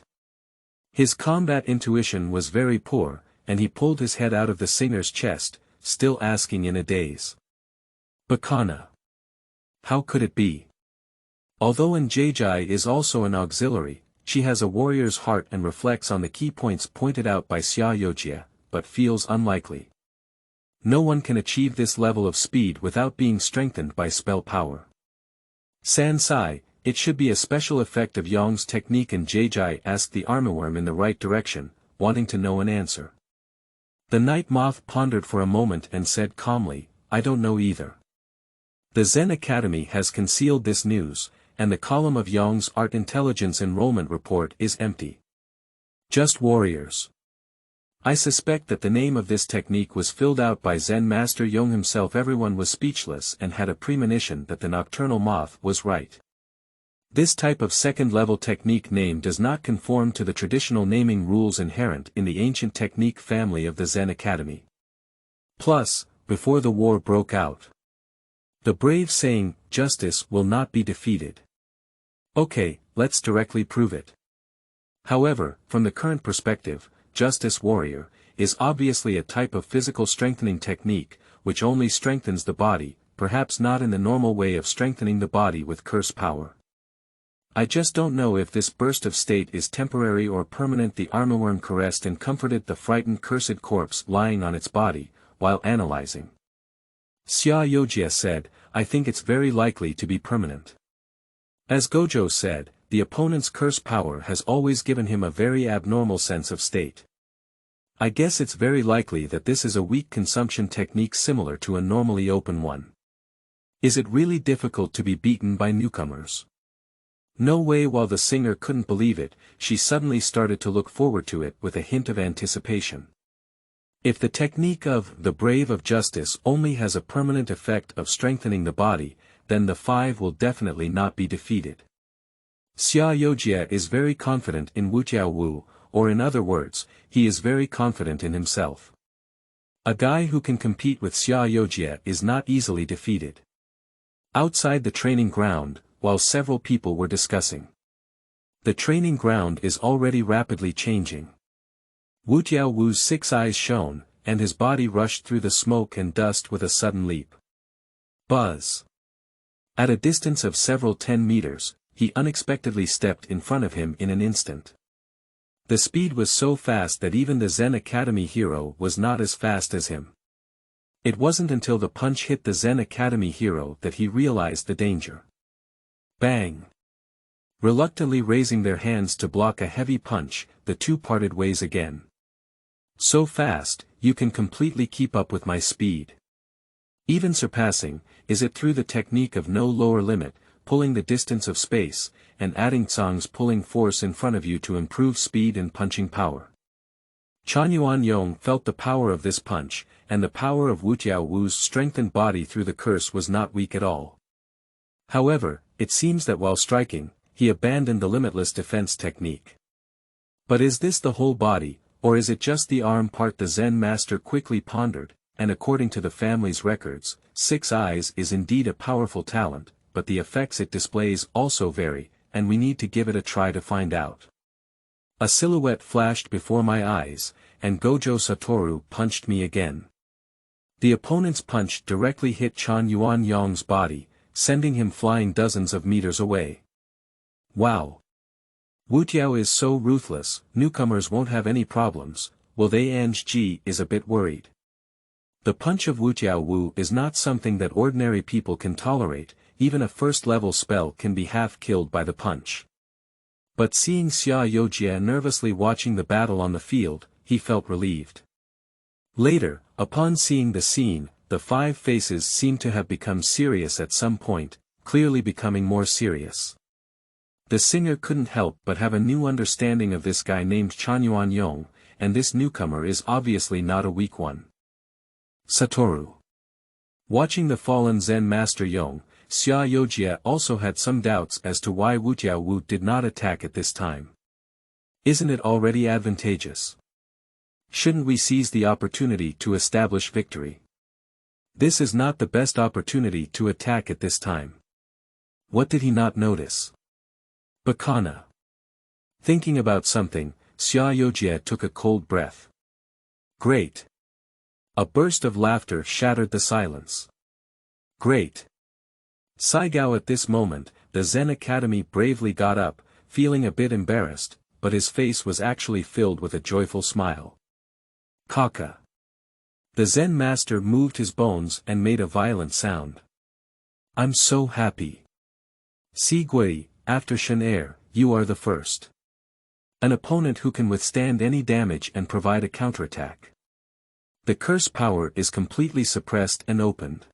His combat intuition was very poor, and he pulled his head out of the singer's chest, still asking in a daze. Bakana. How could it be? Although Njai is also an auxiliary, she has a warrior's heart and reflects on the key points pointed out by Xiao Zhenxi, but feels unlikely. No one can achieve this level of speed without being strengthened by spell power. Sansai, it should be a special effect of Yong's technique, and Njai asked the armorworm in the right direction, wanting to know an answer. The night moth pondered for a moment and said calmly, I don't know either. The Zen Academy has concealed this news, and the column of Yong's art intelligence enrollment report is empty. Just warriors. I suspect that the name of this technique was filled out by Zen Master Yong himself. Everyone was speechless and had a premonition that the nocturnal moth was right. This type of second-level technique name does not conform to the traditional naming rules inherent in the ancient technique family of the Zen Academy. Plus, before the war broke out, the brave saying, justice will not be defeated. Okay, let's directly prove it. However, from the current perspective, Justice Warrior is obviously a type of physical strengthening technique, which only strengthens the body, perhaps not in the normal way of strengthening the body with curse power. I just don't know if this burst of state is temporary or permanent. The armorworm caressed and comforted the frightened cursed corpse lying on its body, while analyzing. Xiao Zhenxi said, I think it's very likely to be permanent. As Gojo said, the opponent's curse power has always given him a very abnormal sense of state. I guess it's very likely that this is a weak consumption technique similar to a normally open one. Is it really difficult to be beaten by newcomers? No way. While the singer couldn't believe it, she suddenly started to look forward to it with a hint of anticipation. If the technique of the Brave of Justice only has a permanent effect of strengthening the body, then the 5 will definitely not be defeated. Xiao Zhenxi is very confident in Wutiao Wu, or in other words, he is very confident in himself. A guy who can compete with Xiao Zhenxi is not easily defeated. Outside the training ground, while several people were discussing, the training ground is already rapidly changing. Wutiao Wu's 6 eyes shone, and his body rushed through the smoke and dust with a sudden leap. Buzz. At a distance of several 10 meters, he unexpectedly stepped in front of him in an instant. The speed was so fast that even the Zen Academy hero was not as fast as him. It wasn't until the punch hit the Zen Academy hero that he realized the danger. Bang! Reluctantly raising their hands to block a heavy punch, the two parted ways again. So fast, you can completely keep up with my speed. Even surpassing, is it through the technique of no lower limit, pulling the distance of space, and adding Tsang's pulling force in front of you to improve speed and punching power. Tianyuan Yong felt the power of this punch, and the power of Wutiao Wu's strengthened body through the curse was not weak at all. However, it seems that while striking, he abandoned the limitless defense technique. But is this the whole body, or is it just the arm part? The Zen master quickly pondered, and according to the family's records, 6 eyes is indeed a powerful talent, but the effects it displays also vary, and we need to give it a try to find out. A silhouette flashed before my eyes, and Gojo Satoru punched me again. The opponent's punch directly hit Tianyuan Yong's body, sending him flying dozens of meters away. Wow! Wutiao is so ruthless, newcomers won't have any problems, will they? Ji is a bit worried. The punch of Wutiao Wu is not something that ordinary people can tolerate, even a first-level spell can be half-killed by the punch. But seeing Xiao Zhenxi nervously watching the battle on the field, he felt relieved. Later, upon seeing the scene, the 5 faces seemed to have become serious at some point, clearly becoming more serious. The singer couldn't help but have a new understanding of this guy named Tianyuan Yong, and this newcomer is obviously not a weak one. Satoru. Watching the fallen Zen Master Yong, Xiao Zhenxi also had some doubts as to why Wutiao Wu did not attack at this time. Isn't it already advantageous? Shouldn't we seize the opportunity to establish victory? This is not the best opportunity to attack at this time. What did he not notice? Bacana. Thinking about something, Xiao Zhenxi took a cold breath. Great. A burst of laughter shattered the silence. Great. Saigao. At this moment, the Zen Academy bravely got up, feeling a bit embarrassed, but his face was actually filled with a joyful smile. Kaka. The Zen master moved his bones and made a violent sound. I'm so happy. Sigui, after Shen, you are the first. An opponent who can withstand any damage and provide a counterattack. The curse power is completely suppressed and opened.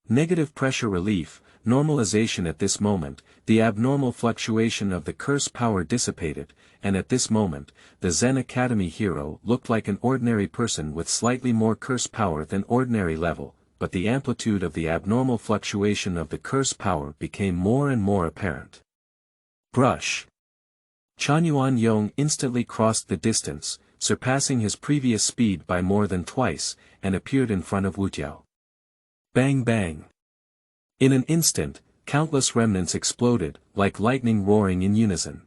Negative pressure relief, normalization. At this moment, the abnormal fluctuation of the curse power dissipated, and at this moment, the Zen Academy hero looked like an ordinary person with slightly more curse power than ordinary level, but the amplitude of the abnormal fluctuation of the curse power became more and more apparent. Brush. Tianyuan Yong instantly crossed the distance, surpassing his previous speed by more than twice, and appeared in front of Wutiao. Bang bang. In an instant, countless remnants exploded, like lightning roaring in unison.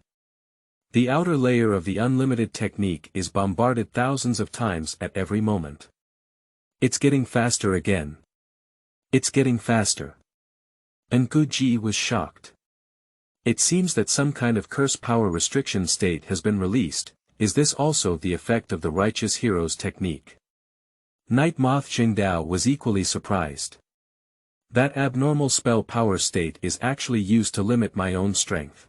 The outer layer of the unlimited technique is bombarded thousands of times at every moment. It's getting faster again. It's getting faster. Ji was shocked. It seems that some kind of curse power restriction state has been released. Is this also the effect of the righteous hero's technique? Night Moth Jingdao was equally surprised. That abnormal spell power state is actually used to limit my own strength.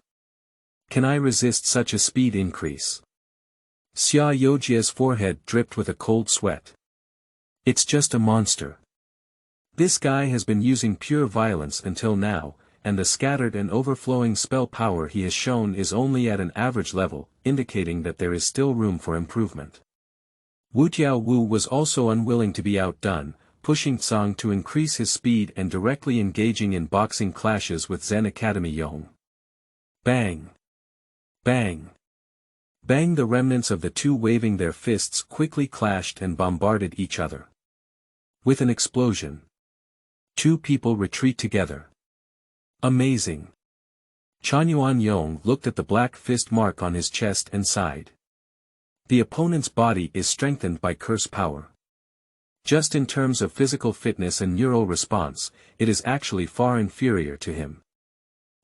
Can I resist such a speed increase? Xiao Zhenxi's forehead dripped with a cold sweat. It's just a monster. This guy has been using pure violence until now, and the scattered and overflowing spell power he has shown is only at an average level, indicating that there is still room for improvement. Wutiao Wu was also unwilling to be outdone, pushing Tsang to increase his speed and directly engaging in boxing clashes with Zen Academy Yong. Bang! Bang! Bang! The remnants of the two waving their fists quickly clashed and bombarded each other. With an explosion, 2 people retreat together. Amazing! Tianyuan Yong looked at the black fist mark on his chest and sighed. The opponent's body is strengthened by curse power. Just in terms of physical fitness and neural response, it is actually far inferior to him.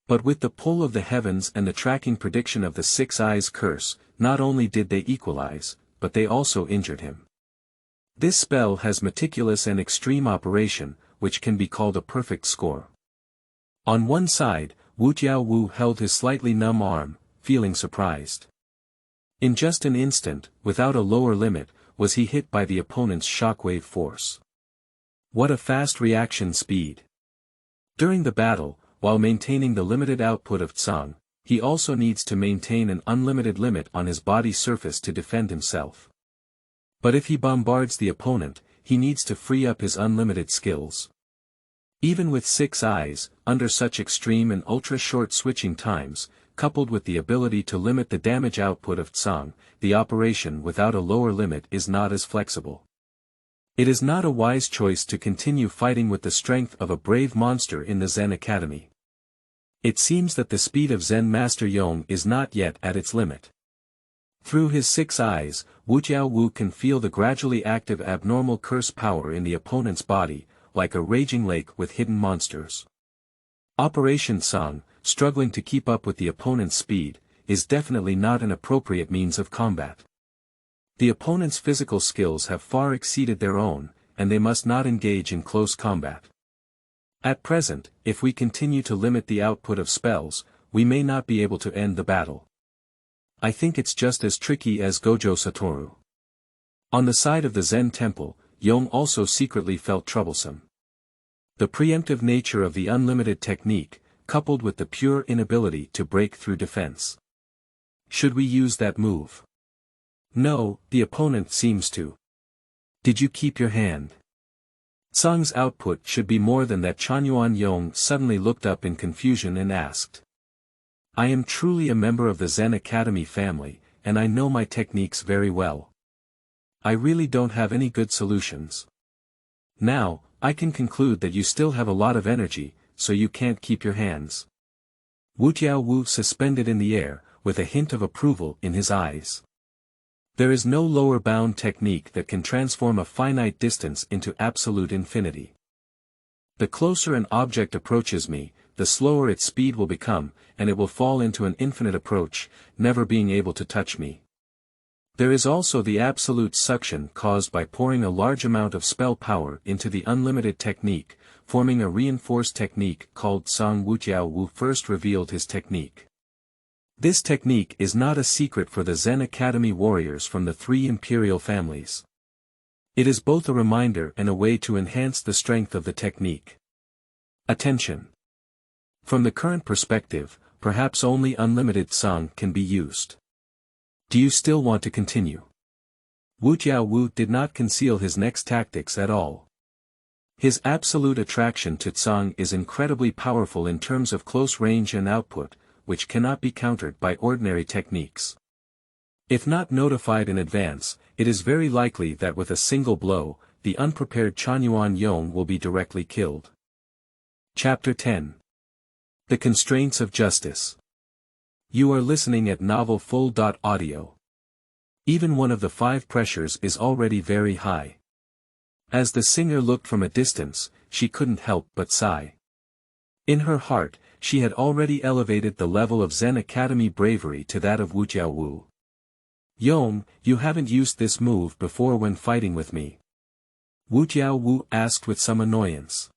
But with the pull of the heavens and the tracking prediction of the Six Eyes curse, not only did they equalize, but they also injured him. This spell has meticulous and extreme operation, which can be called a perfect score. On one side, Wutiao Wu held his slightly numb arm, feeling surprised. In just an instant, without a lower limit, was he hit by the opponent's shockwave force. What a fast reaction speed! During the battle, while maintaining the limited output of Tsang, he also needs to maintain an unlimited limit on his body surface to defend himself. But if he bombards the opponent, he needs to free up his unlimited skills. Even with 6 eyes, under such extreme and ultra-short switching times, coupled with the ability to limit the damage output of Tsang, the operation without a lower limit is not as flexible. It is not a wise choice to continue fighting with the strength of a brave monster in the Zen Academy. It seems that the speed of Zen Master Yong is not yet at its limit. Through his 6 eyes, Wutiao Wu can feel the gradually active abnormal curse power in the opponent's body, like a raging lake with hidden monsters. Operation Tsang, struggling to keep up with the opponent's speed, is definitely not an appropriate means of combat. The opponent's physical skills have far exceeded their own, and they must not engage in close combat. At present, if we continue to limit the output of spells, we may not be able to end the battle. I think it's just as tricky as Gojo Satoru. On the side of the Zen temple, Yong also secretly felt troublesome. The preemptive nature of the unlimited technique, coupled with the pure inability to break through defense. Should we use that move? No, the opponent seems to. Did you keep your hand? Tsang's output should be more than that. Tianyuan Yong suddenly looked up in confusion and asked. I am truly a member of the Zen Academy family, and I know my techniques very well. I really don't have any good solutions. Now, I can conclude that you still have a lot of energy, so you can't keep your hands. Wutiao Wu suspended in the air, with a hint of approval in his eyes. There is no lower bound technique that can transform a finite distance into absolute infinity. The closer an object approaches me, the slower its speed will become, and it will fall into an infinite approach, never being able to touch me. There is also the absolute suction caused by pouring a large amount of spell power into the unlimited technique, forming a reinforced technique called Tsang. Wutiao Wu first revealed his technique. This technique is not a secret for the Zen Academy warriors from the 3 imperial families. It is both a reminder and a way to enhance the strength of the technique. Attention! From the current perspective, perhaps only unlimited Tsang can be used. Do you still want to continue? Wutiao Wu did not conceal his next tactics at all. His absolute attraction to Tsang is incredibly powerful in terms of close range and output, which cannot be countered by ordinary techniques. If not notified in advance, it is very likely that with a single blow, the unprepared Tianyuan Yong will be directly killed. Chapter 10. The Constraints of Justice. You are listening at Novel Full. Audio. Even one of the 5 pressures is already very high. As the singer looked from a distance, she couldn't help but sigh. In her heart, she had already elevated the level of Zen Academy bravery to that of Wutiao Wu. Yong, you haven't used this move before when fighting with me. Wutiao Wu asked with some annoyance.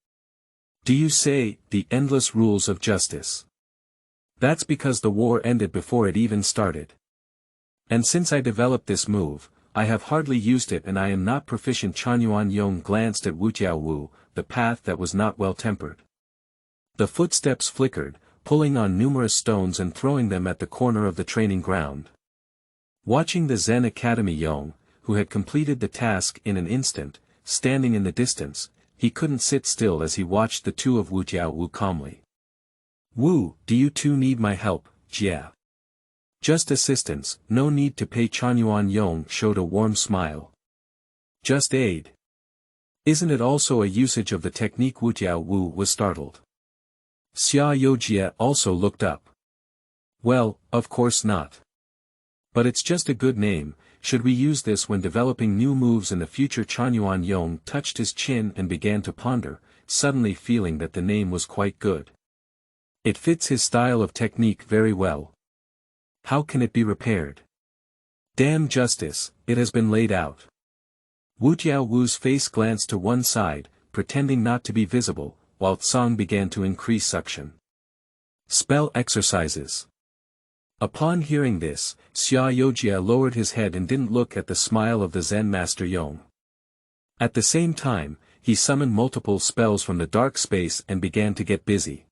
Do you say, the endless rules of justice? That's because the war ended before it even started. And since I developed this move, I have hardly used it and I am not proficient. Tianyuan Yong glanced at Wutiao Wu, the path that was not well tempered. The footsteps flickered, pulling on numerous stones and throwing them at the corner of the training ground. Watching the Zen Academy Yong, who had completed the task in an instant, standing in the distance, he couldn't sit still as he watched the two of Wutiao Wu calmly. Wu, do you two need my help, Jia? Just assistance, no need to pay. Tianyuan Yong showed a warm smile. Just aid. Isn't it also a usage of the technique? Wutiao Wu was startled. Xiao Zhenxi also looked up. Well, of course not. But it's just a good name. Should we use this when developing new moves in the future? Tianyuan Yong touched his chin and began to ponder, suddenly feeling that the name was quite good. It fits his style of technique very well. How can it be repaired? Damn justice, it has been laid out. Wutiao Wu's face glanced to one side, pretending not to be visible, while Tsang began to increase suction. Spell exercises. Upon hearing this, Xiao Zhenxi lowered his head and didn't look at the smile of the Zen Master Yong. At the same time, he summoned multiple spells from the dark space and began to get busy.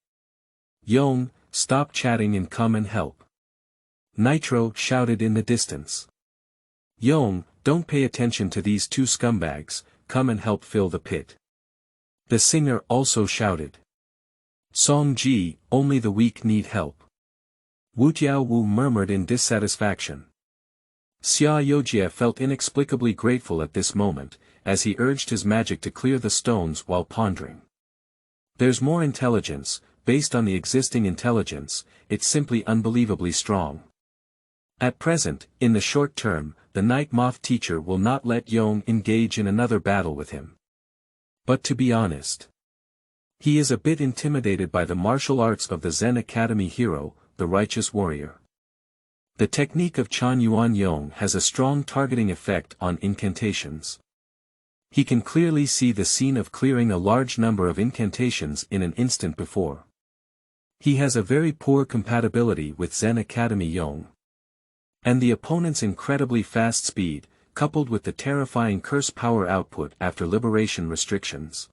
Yong, stop chatting and come and help. Nitro shouted in the distance. Yong, don't pay attention to these two scumbags, come and help fill the pit. The singer also shouted. Song Ji, only the weak need help. Wutiao Wu murmured in dissatisfaction. Xiao Zhenxi felt inexplicably grateful at this moment, as he urged his magic to clear the stones while pondering. There's more intelligence, based on the existing intelligence, it's simply unbelievably strong. At present, in the short term, the Night Moth teacher will not let Yong engage in another battle with him. But to be honest, he is a bit intimidated by the martial arts of the Zen Academy hero, the righteous warrior. The technique of Tianyuan Yong has a strong targeting effect on incantations. He can clearly see the scene of clearing a large number of incantations in an instant before. He has a very poor compatibility with Zen Academy Yong. And the opponent's incredibly fast speed, coupled with the terrifying curse power output after liberation restrictions.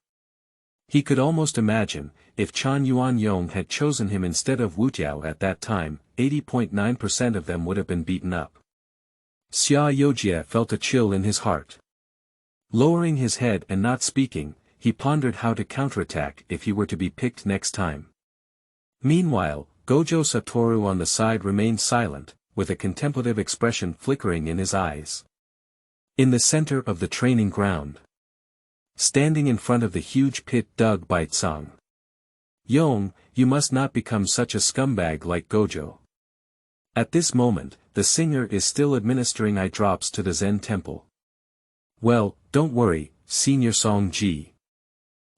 He could almost imagine, if Tianyuan Yong had chosen him instead of Wutiao at that time, 80.9% of them would have been beaten up. Xiao Zhenxi felt a chill in his heart. Lowering his head and not speaking, he pondered how to counterattack if he were to be picked next time. Meanwhile, Gojo Satoru on the side remained silent, with a contemplative expression flickering in his eyes. In the center of the training ground, standing in front of the huge pit dug by Tsang. Yong, you must not become such a scumbag like Gojo. At this moment, the singer is still administering eye drops to the Zen temple. Well, don't worry, Senior Song Ji.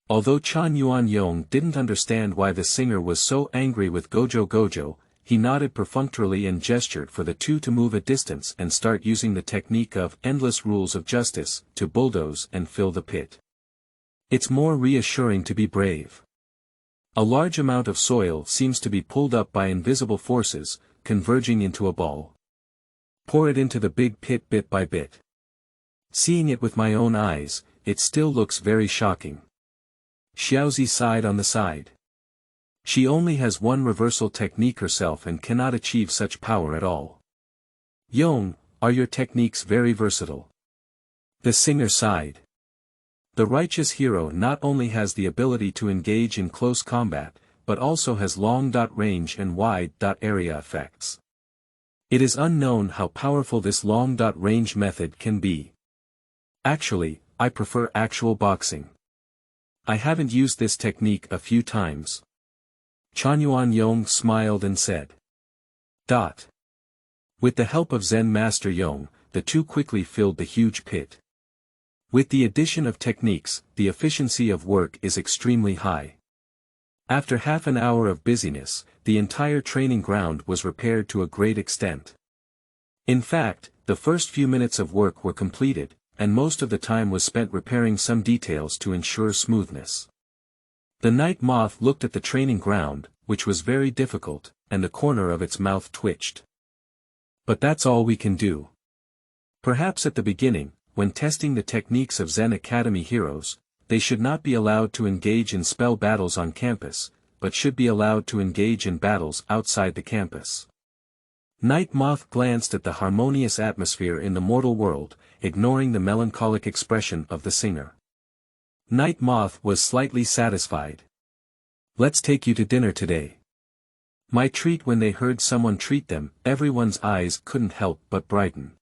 Although Tianyuan Yong didn't understand why the singer was so angry with Gojo, he nodded perfunctorily and gestured for the two to move a distance and start using the technique of endless rules of justice to bulldoze and fill the pit. It's more reassuring to be brave. A large amount of soil seems to be pulled up by invisible forces, converging into a ball. Pour it into the big pit bit by bit. Seeing it with my own eyes, it still looks very shocking. Xiaozi sighed on the side. She only has one reversal technique herself and cannot achieve such power at all. Yong, are your techniques very versatile? The singer sighed. The righteous hero not only has the ability to engage in close combat, but also has long range and wide area effects. It is unknown how powerful this long range method can be. Actually, I prefer actual boxing. I haven't used this technique a few times. Tianyuan Yong smiled and said. With the help of Zen Master Yong, the two quickly filled the huge pit. With the addition of techniques, the efficiency of work is extremely high. After half an hour of busyness, the entire training ground was repaired to a great extent. In fact, the first few minutes of work were completed, and most of the time was spent repairing some details to ensure smoothness. The night moth looked at the training ground, which was very difficult, and the corner of its mouth twitched. But that's all we can do. Perhaps at the beginning, when testing the techniques of Zen Academy heroes, they should not be allowed to engage in spell battles on campus, but should be allowed to engage in battles outside the campus. Night Moth glanced at the harmonious atmosphere in the mortal world, ignoring the melancholic expression of the singer. Night Moth was slightly satisfied. Let's take you to dinner today. My treat. When they heard someone treat them, everyone's eyes couldn't help but brighten.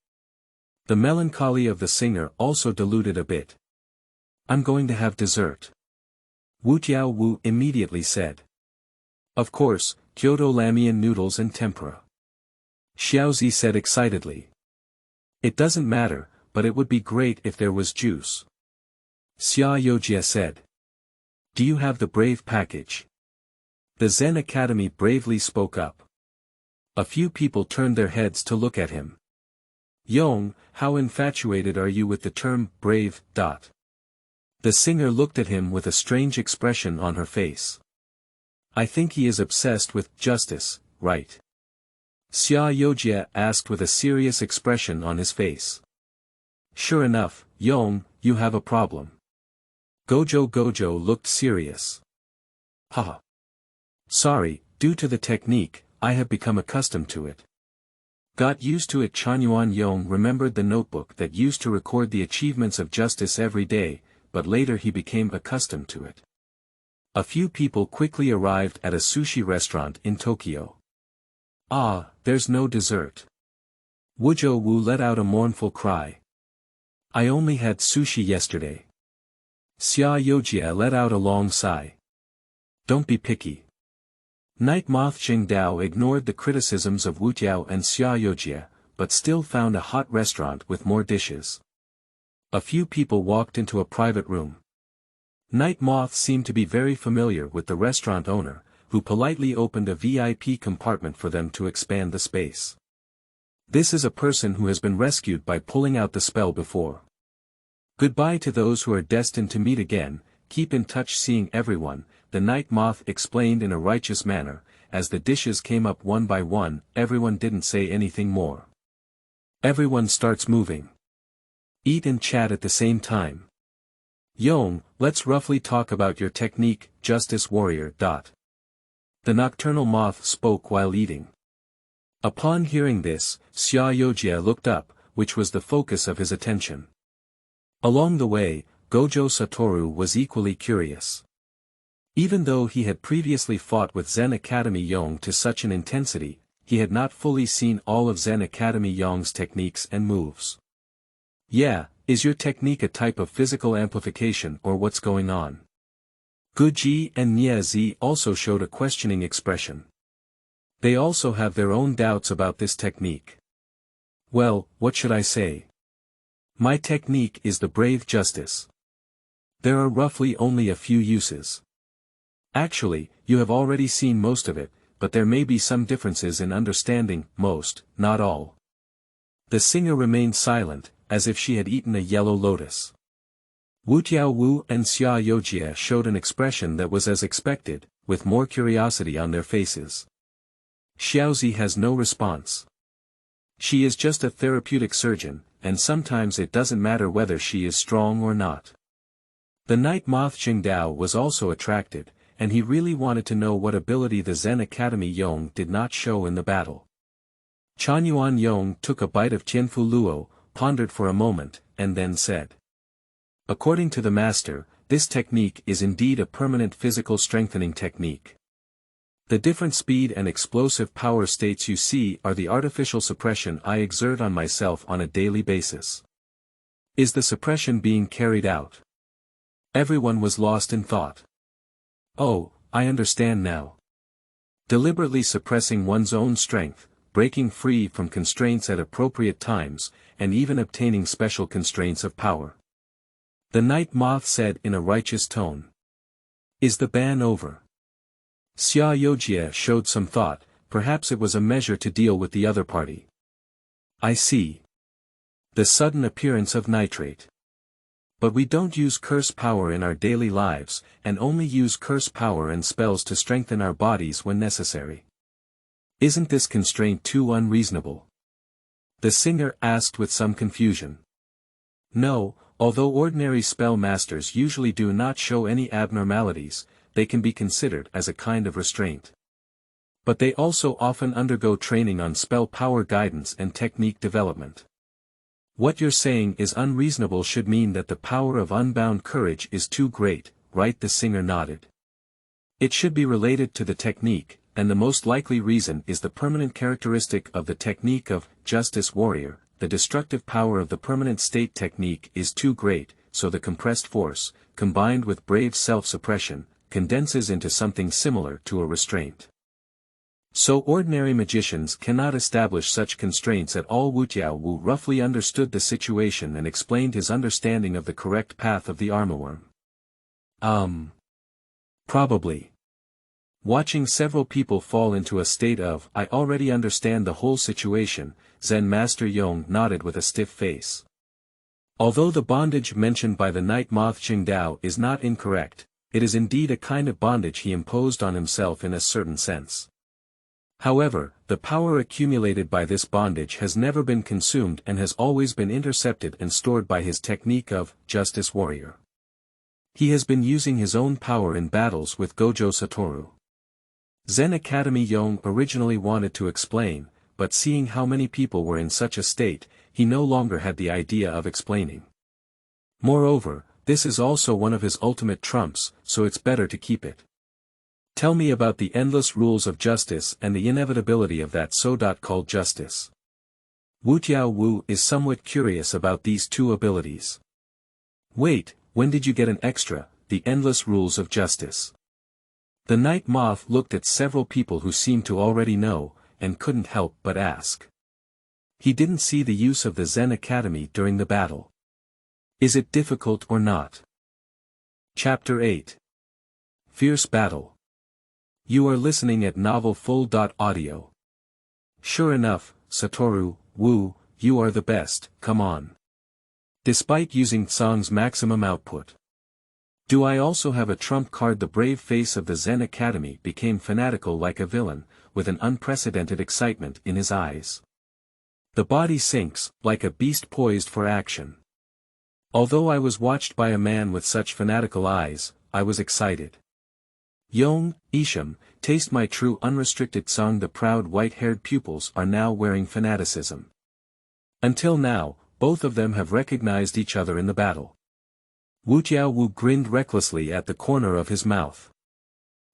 The melancholy of the singer also diluted a bit. I'm going to have dessert. Wutiao Wu immediately said. Of course, Kyoto Lamian noodles and tempura. Xiaozi said excitedly. It doesn't matter, but it would be great if there was juice. Xiao Zhenxi said. Do you have the brave package? The Zen Academy bravely spoke up. A few people turned their heads to look at him. Yong, how infatuated are you with the term, brave, The singer looked at him with a strange expression on her face. I think he is obsessed with justice, right? Xiao Zhenxi asked with a serious expression on his face. Sure enough, Yong, you have a problem. Gojo looked serious. Haha. Sorry, due to the technique, I have become accustomed to it. Got used to it. Tianyuan Yong remembered the notebook that used to record the achievements of justice every day, but later he became accustomed to it. A few people quickly arrived at a sushi restaurant in Tokyo. Ah, there's no dessert. Gojo Wu let out a mournful cry. I only had sushi yesterday. Xiao Zhenxi let out a long sigh. Don't be picky. Night Moth Jingdao ignored the criticisms of Wutiao and Xiao Zhenxi, but still found a hot restaurant with more dishes. A few people walked into a private room. Night Moth seemed to be very familiar with the restaurant owner, who politely opened a VIP compartment for them to expand the space. This is a person who has been rescued by pulling out the spell before. Goodbye to those who are destined to meet again, keep in touch. Seeing everyone, the Night Moth explained in a righteous manner. As the dishes came up one by one, everyone didn't say anything more. Everyone starts moving. Eat and chat at the same time. Yong, let's roughly talk about your technique, Justice Warrior. The nocturnal moth spoke while eating. Upon hearing this, Xiao Zhenxi looked up, which was the focus of his attention. Along the way, Gojo Satoru was equally curious. Even though he had previously fought with Zen Academy Yong to such an intensity, he had not fully seen all of Zen Academy Yong's techniques and moves. Yeah, is your technique a type of physical amplification or what's going on? Guji and Niazi also showed a questioning expression. They also have their own doubts about this technique. Well, what should I say? My technique is the brave justice. There are roughly only a few uses. Actually, you have already seen most of it, but there may be some differences in understanding, most, not all. The singer remained silent, as if she had eaten a yellow lotus. Wutiao Wu and Xiao Zhenxi showed an expression that was as expected, with more curiosity on their faces. Xiaozi has no response. She is just a therapeutic surgeon, and sometimes it doesn't matter whether she is strong or not. The Night Moth Jingdao was also attracted, and he really wanted to know what ability the Zen Academy Yong did not show in the battle. Tianyuan Yong took a bite of Tianfu Luo, pondered for a moment, and then said. According to the master, this technique is indeed a permanent physical strengthening technique. The different speed and explosive power states you see are the artificial suppression I exert on myself on a daily basis. Is the suppression being carried out? Everyone was lost in thought. Oh, I understand now. Deliberately suppressing one's own strength, breaking free from constraints at appropriate times, and even obtaining special constraints of power. The Night Moth said in a righteous tone. Is the ban over? Xiao Zhenxi showed some thought, perhaps it was a measure to deal with the other party. I see. The sudden appearance of nitrate. But we don't use curse power in our daily lives, and only use curse power and spells to strengthen our bodies when necessary. Isn't this constraint too unreasonable? The singer asked with some confusion. No, although ordinary spell masters usually do not show any abnormalities, they can be considered as a kind of restraint. But they also often undergo training on spell power guidance and technique development. What you're saying is unreasonable should mean that the power of unbound courage is too great, right? The singer nodded. It should be related to the technique, and the most likely reason is the permanent characteristic of the technique of Justice Warrior. The destructive power of the permanent state technique is too great, so the compressed force, combined with brave self-suppression, condenses into something similar to a restraint. So ordinary magicians cannot establish such constraints at all. Wutiao Wu roughly understood the situation and explained his understanding of the correct path of the armorworm. Probably. Watching several people fall into a state of, I already understand the whole situation, Zen Master Yong nodded with a stiff face. Although the bondage mentioned by the night moth Qingdao is not incorrect, it is indeed a kind of bondage he imposed on himself in a certain sense. However, the power accumulated by this bondage has never been consumed and has always been intercepted and stored by his technique of Justice Warrior. He has been using his own power in battles with Gojo Satoru. Zen Academy Yong originally wanted to explain, but seeing how many people were in such a state, he no longer had the idea of explaining. Moreover, this is also one of his ultimate trumps, so it's better to keep it. Tell me about the endless rules of justice and the inevitability of that so-called justice. Wutiao Wu is somewhat curious about these two abilities. Wait, when did you get an extra, the endless rules of justice? The night moth looked at several people who seemed to already know, and couldn't help but ask. He didn't see the use of the Zen Academy during the battle. Is it difficult or not? Chapter 8. Fierce Battle. You are listening at novelfull.audio. Sure enough, Satoru, Wu, you are the best, come on. Despite using Tsang's maximum output. Do I also have a trump card? The brave face of the Zen Academy became fanatical like a villain, with an unprecedented excitement in his eyes. The body sinks, like a beast poised for action. Although I was watched by a man with such fanatical eyes, I was excited. Yong, Isham, taste my true unrestricted song. The proud white-haired pupils are now wearing fanaticism. Until now, both of them have recognized each other in the battle. Wutiao Wu grinned recklessly at the corner of his mouth.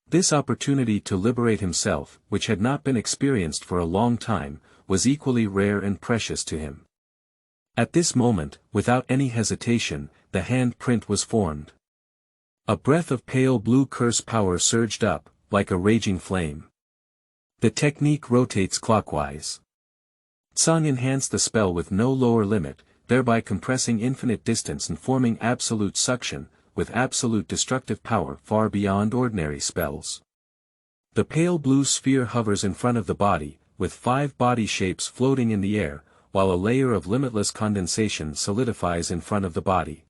This opportunity to liberate himself, which had not been experienced for a long time, was equally rare and precious to him. At this moment, without any hesitation, the handprint was formed. A breath of pale blue curse power surged up, like a raging flame. The technique rotates clockwise. Tsang enhanced the spell with no lower limit, thereby compressing infinite distance and forming absolute suction, with absolute destructive power far beyond ordinary spells. The pale blue sphere hovers in front of the body, with 5 body shapes floating in the air, while a layer of limitless condensation solidifies in front of the body.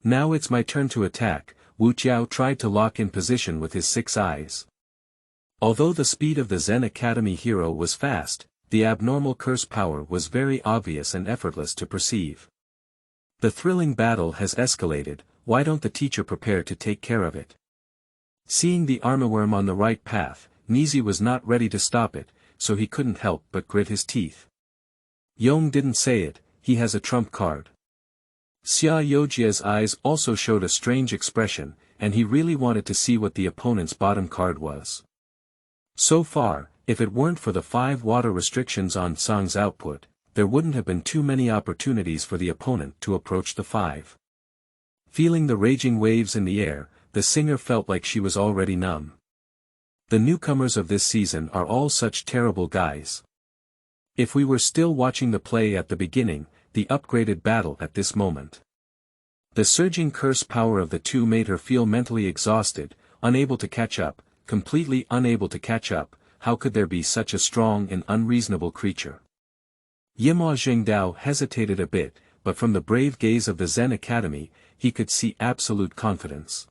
Now it's my turn to attack. Wutiao tried to lock in position with his 6 eyes. Although the speed of the Zen Academy hero was fast, the abnormal curse power was very obvious and effortless to perceive. The thrilling battle has escalated, why don't the teacher prepare to take care of it? Seeing the armorworm on the right path, Nizi was not ready to stop it, so he couldn't help but grit his teeth. Yong didn't say it, he has a trump card. Xia Yojia's eyes also showed a strange expression, and he really wanted to see what the opponent's bottom card was. So far, if it weren't for the 5 water restrictions on Tsang's output, there wouldn't have been too many opportunities for the opponent to approach the 5. Feeling the raging waves in the air, the singer felt like she was already numb. The newcomers of this season are all such terrible guys. If we were still watching the play at the beginning, the upgraded battle at this moment. The surging curse power of the 2 made her feel mentally exhausted, unable to catch up, completely unable to catch up. How could there be such a strong and unreasonable creature? Yima Zhengdao hesitated a bit, but from the brave gaze of the Zen Academy, he could see absolute confidence.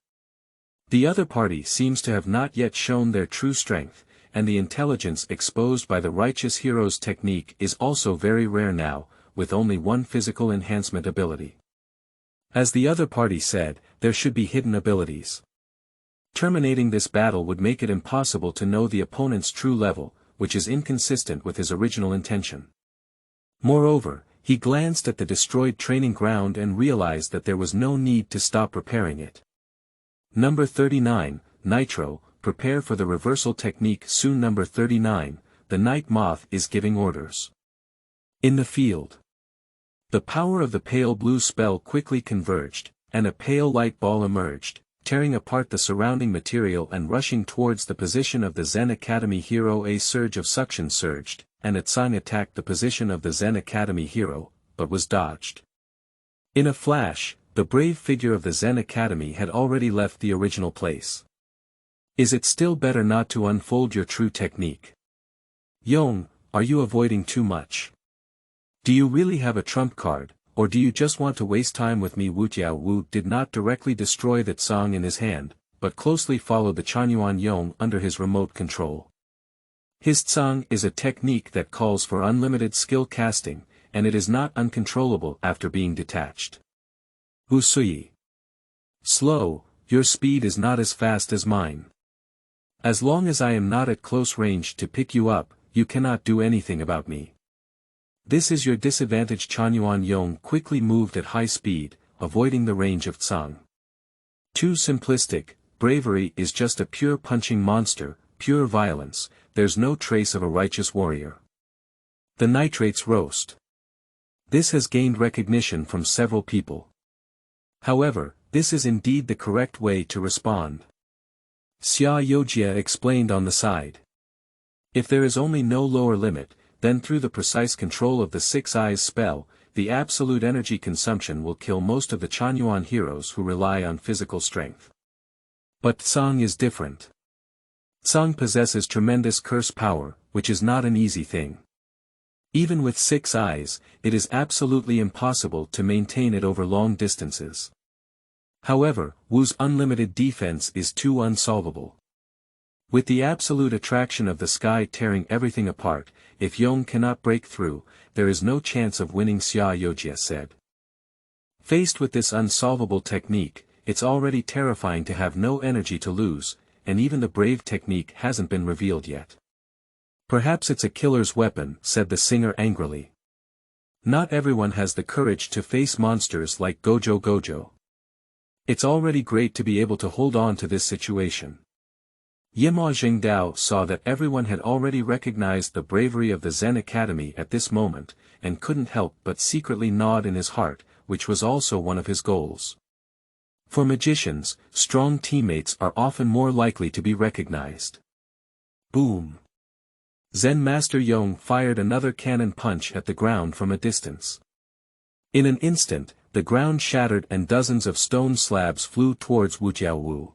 The other party seems to have not yet shown their true strength, and the intelligence exposed by the righteous hero's technique is also very rare now, with only 1 physical enhancement ability. As the other party said, there should be hidden abilities. Terminating this battle would make it impossible to know the opponent's true level, which is inconsistent with his original intention. Moreover, he glanced at the destroyed training ground and realized that there was no need to stop repairing it. Number 39, Nitro, prepare for the reversal technique soon. Number 39, the night moth is giving orders. In the field. The power of the pale blue spell quickly converged, and a pale light ball emerged, tearing apart the surrounding material and rushing towards the position of the Zen Academy hero. A surge of suction surged, and Tsang attacked the position of the Zen Academy hero, but was dodged. In a flash, the brave figure of the Zen Academy had already left the original place. Is it still better not to unfold your true technique? Yong, are you avoiding too much? Do you really have a trump card, or do you just want to waste time with me? Wutiao Wu did not directly destroy the Tsang in his hand, but closely followed the Tianyuan Yong under his remote control. His Tsang is a technique that calls for unlimited skill casting, and it is not uncontrollable after being detached. Usui. Slow, your speed is not as fast as mine. As long as I am not at close range to pick you up, you cannot do anything about me. This is your disadvantage. Tianyuan Yong quickly moved at high speed, avoiding the range of Tsang. Too simplistic, bravery is just a pure punching monster, pure violence, there's no trace of a righteous warrior. The nitrates roast. This has gained recognition from several people. However, this is indeed the correct way to respond. Xiao Zhenxi explained on the side. If there is only no lower limit, then through the precise control of the 6 eyes spell, the absolute energy consumption will kill most of the Tianyuan heroes who rely on physical strength. But Tsang is different. Tsang possesses tremendous curse power, which is not an easy thing. Even with 6 eyes, it is absolutely impossible to maintain it over long distances. However, Wu's unlimited defense is too unsolvable. With the absolute attraction of the sky tearing everything apart, if Yong cannot break through, there is no chance of winning, Xiao Zhenxi said. Faced with this unsolvable technique, it's already terrifying to have no energy to lose, and even the brave technique hasn't been revealed yet. Perhaps it's a killer's weapon, said the singer angrily. Not everyone has the courage to face monsters like Gojo. It's already great to be able to hold on to this situation. Yima Jingdao saw that everyone had already recognized the bravery of the Zen Academy at this moment, and couldn't help but secretly nod in his heart, which was also one of his goals. For magicians, strong teammates are often more likely to be recognized. Boom! Zen Master Yong fired another cannon punch at the ground from a distance. In an instant, the ground shattered and dozens of stone slabs flew towards Wutiao Wu.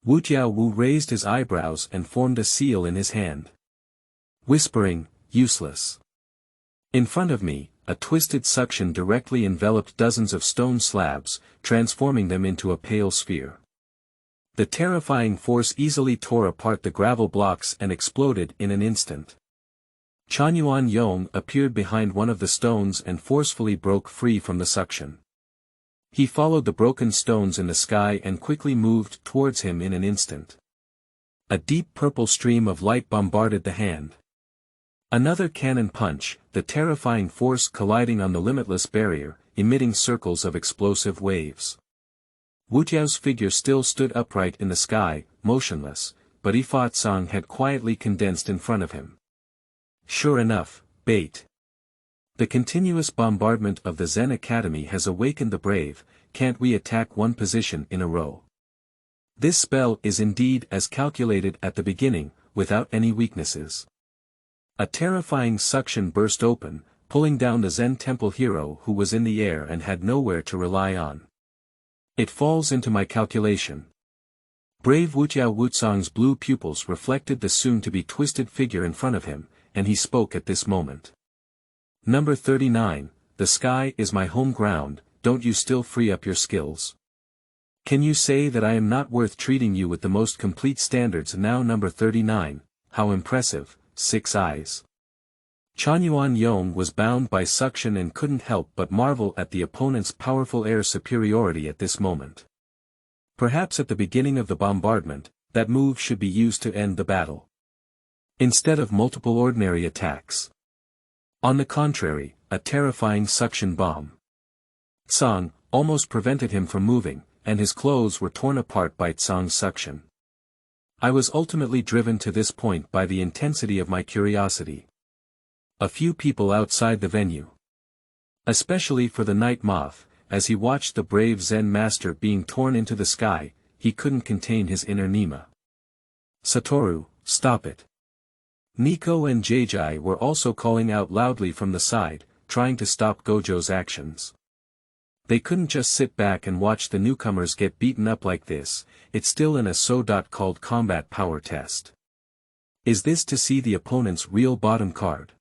Wutiao Wu raised his eyebrows and formed a seal in his hand. Whispering, useless. In front of me, a twisted suction directly enveloped dozens of stone slabs, transforming them into a pale sphere. The terrifying force easily tore apart the gravel blocks and exploded in an instant. Tianyuan Yong appeared behind one of the stones and forcefully broke free from the suction. He followed the broken stones in the sky and quickly moved towards him in an instant. A deep purple stream of light bombarded the hand. Another cannon punch, the terrifying force colliding on the limitless barrier, emitting circles of explosive waves. Wutiao's figure still stood upright in the sky, motionless, but Ifa Tsang had quietly condensed in front of him. Sure enough, bait. The continuous bombardment of the Zen Academy has awakened the brave, can't we attack one position in a row? This spell is indeed as calculated at the beginning, without any weaknesses. A terrifying suction burst open, pulling down the Zen temple hero who was in the air and had nowhere to rely on. It falls into my calculation. Brave Wutiao Wutsang's blue pupils reflected the soon-to-be twisted figure in front of him, and he spoke at this moment. Number 39, the sky is my home ground, don't you still free up your skills? Can you say that I am not worth treating you with the most complete standards now? Number 39, how impressive, 6 eyes. Tianyuan Yong was bound by suction and couldn't help but marvel at the opponent's powerful air superiority at this moment. Perhaps at the beginning of the bombardment, that move should be used to end the battle. Instead of multiple ordinary attacks. On the contrary, a terrifying suction bomb. Tsang almost prevented him from moving, and his clothes were torn apart by Tsang's suction. I was ultimately driven to this point by the intensity of my curiosity. A few people outside the venue. Especially for the night moth, as he watched the brave Zen master being torn into the sky, he couldn't contain his inner Nima. Satoru, stop it. Nico and Jji were also calling out loudly from the side, trying to stop Gojo's actions. They couldn't just sit back and watch the newcomers get beaten up like this. It's still an called combat power test. Is this to see the opponent's real bottom card?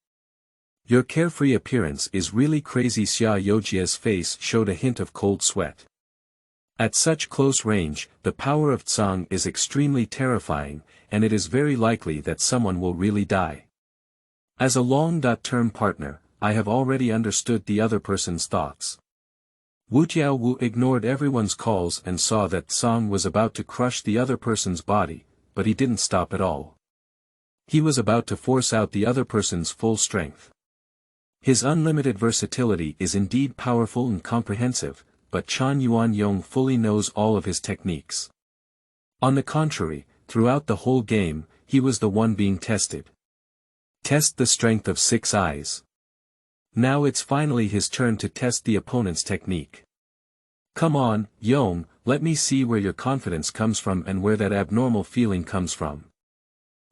Your carefree appearance is really crazy. Xia Yojia's face showed a hint of cold sweat. At such close range, the power of Tsang is extremely terrifying, and it is very likely that someone will really die. As a long-term partner, I have already understood the other person's thoughts. Wutiao Wu ignored everyone's calls and saw that Tsang was about to crush the other person's body, but he didn't stop at all. He was about to force out the other person's full strength. His unlimited versatility is indeed powerful and comprehensive, but Tianyuan Yong fully knows all of his techniques. On the contrary, throughout the whole game, he was the one being tested. Test the strength of 6 eyes. Now it's finally his turn to test the opponent's technique. Come on, Yong, let me see where your confidence comes from and where that abnormal feeling comes from.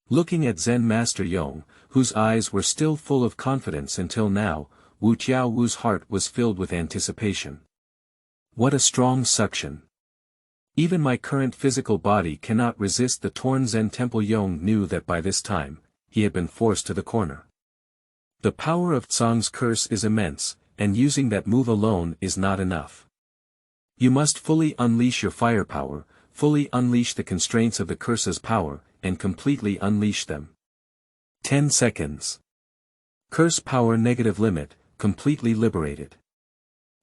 Looking at Zen Master Yong, whose eyes were still full of confidence until now, Wutiao Wu's heart was filled with anticipation. What a strong suction. Even my current physical body cannot resist the torn Zen temple. Yong knew that by this time, he had been forced to the corner. The power of Tsang's curse is immense, and using that move alone is not enough. You must fully unleash your firepower, fully unleash the constraints of the curse's power, and completely unleash them. 10 seconds. Curse power negative limit, completely liberated.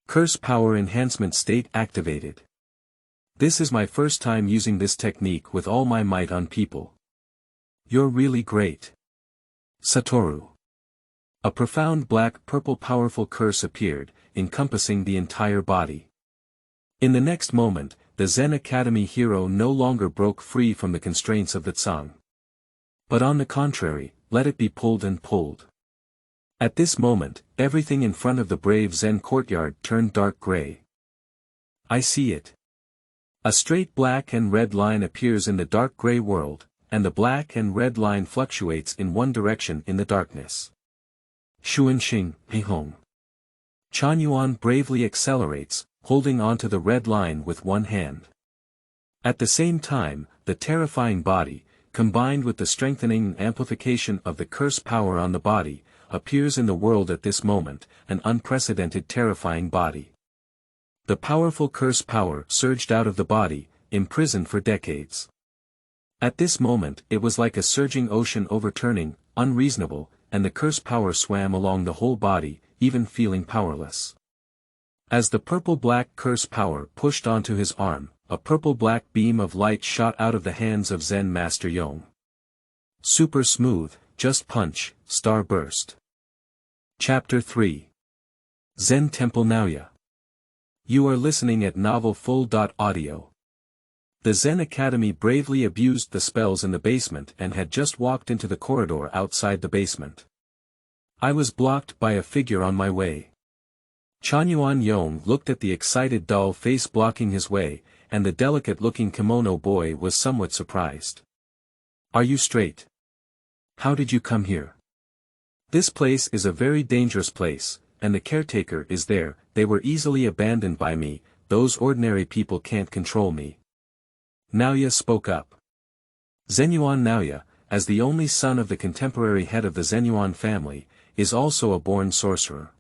Curse power enhancement state activated. This is my first time using this technique with all my might on people. You're really great. Satoru. A profound black-purple powerful curse appeared, encompassing the entire body. In the next moment, the Zen Academy hero no longer broke free from the constraints of the Tsang. But on the contrary, let it be pulled and pulled. At this moment, everything in front of the brave Zen courtyard turned dark gray. I see it. A straight black and red line appears in the dark gray world, and the black and red line fluctuates in one direction in the darkness. Xuanxing, Hihong. Tianyuan bravely accelerates, holding onto the red line with one hand. At the same time, the terrifying body, combined with the strengthening and amplification of the curse power on the body, appears in the world at this moment, an unprecedented terrifying body. The powerful curse power surged out of the body, imprisoned for decades. At this moment it was like a surging ocean overturning, unreasonable, and the curse power swam along the whole body, even feeling powerless. As the purple-black curse power pushed onto his arm, a purple-black beam of light shot out of the hands of Zen Master Yong. Super smooth, just punch, star burst. Chapter 3. Zen Temple Naoya. You are listening at novelfull.audio. The Zen Academy bravely abused the spells in the basement and had just walked into the corridor outside the basement. I was blocked by a figure on my way. Tianyuan Yong looked at the excited dull face blocking his way, and the delicate-looking kimono boy was somewhat surprised. Are you straight? How did you come here? This place is a very dangerous place, and the caretaker is there. They were easily abandoned by me. Those ordinary people can't control me. Naoya spoke up. Zenyuan Naoya, as the only son of the contemporary head of the Zenyuan family, is also a born sorcerer.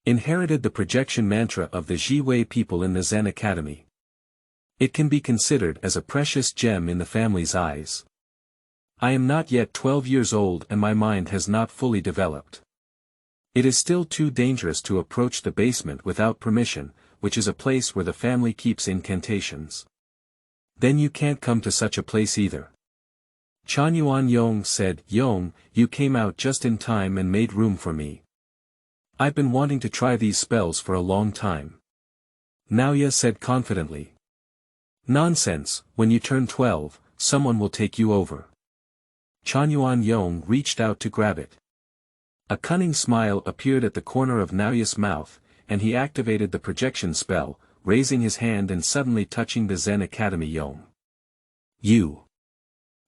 Inherited the projection mantra of the Jiwei people in the Zen Academy. It can be considered as a precious gem in the family's eyes. I am not yet 12 years old and my mind has not fully developed. It is still too dangerous to approach the basement without permission, which is a place where the family keeps incantations. Then you can't come to such a place either. Tianyuan Yong said, Yong, you came out just in time and made room for me. I've been wanting to try these spells for a long time. Naoya said confidently. Nonsense, when you turn 12, someone will take you over. Tianyuan Yong reached out to grab it. A cunning smile appeared at the corner of Naoya's mouth, and he activated the projection spell, raising his hand and suddenly touching the Zen Academy Yong. You.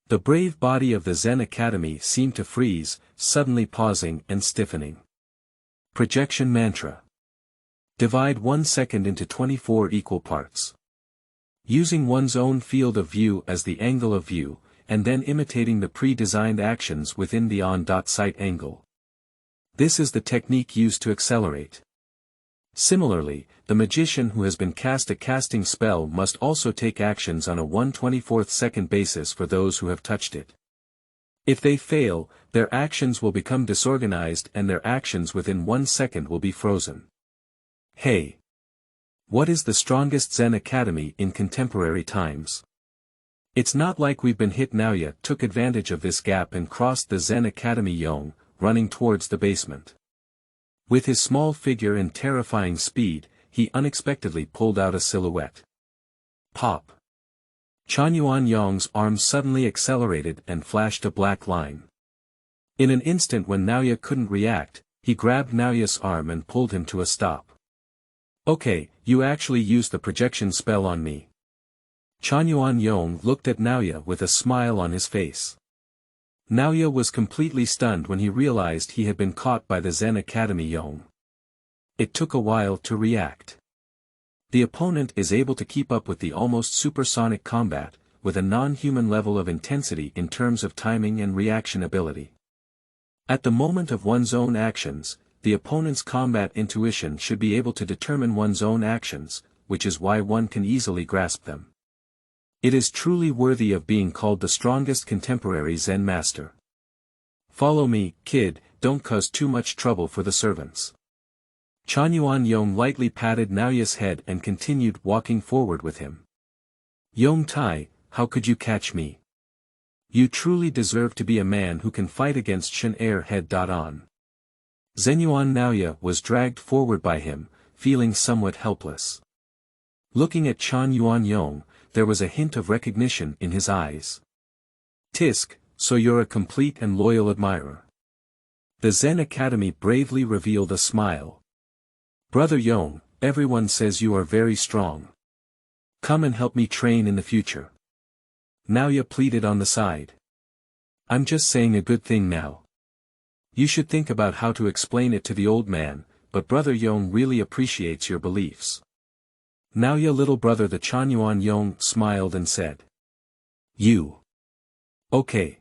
The brave body of the Zen Academy seemed to freeze, suddenly pausing and stiffening. Projection mantra. Divide 1 second into 24 equal parts. Using one's own field of view as the angle of view, and then imitating the pre-designed actions within the on-site angle. This is the technique used to accelerate. Similarly, the magician who has been cast a casting spell must also take actions on a 1/24 second basis for those who have touched it. If they fail, their actions will become disorganized and their actions within 1 second will be frozen. Hey! What is the strongest Zen Academy in contemporary times? It's not like we've been hit. Naoya took advantage of this gap and crossed the Zen Academy Yong, running towards the basement. With his small figure and terrifying speed, he unexpectedly pulled out a silhouette. Pop! Tianyuan Yong's arms suddenly accelerated and flashed a black line. In an instant when Naoya couldn't react, he grabbed Naoya's arm and pulled him to a stop. Okay, you actually used the projection spell on me. Tianyuan Yong looked at Naoya with a smile on his face. Naoya was completely stunned when he realized he had been caught by the Zen Academy Yong. It took a while to react. The opponent is able to keep up with the almost supersonic combat, with a non-human level of intensity in terms of timing and reaction ability. At the moment of one's own actions, the opponent's combat intuition should be able to determine one's own actions, which is why one can easily grasp them. It is truly worthy of being called the strongest contemporary Zen master. Follow me, kid, don't cause too much trouble for the servants. Tianyuan Yong lightly patted Naoya's head and continued walking forward with him. Yong Tai, how could you catch me? You truly deserve to be a man who can fight against Shen Air head on. Zenyuan Naoya was dragged forward by him, feeling somewhat helpless. Looking at Tianyuan Yong, there was a hint of recognition in his eyes. Tisk, so you're a complete and loyal admirer. The Zen Academy bravely revealed a smile. Brother Yong, everyone says you are very strong. Come and help me train in the future. Naoya pleaded on the side. I'm just saying a good thing now. You should think about how to explain it to the old man, but Brother Yong really appreciates your beliefs. Naoya little brother the Tianyuan Yong smiled and said. You. Okay.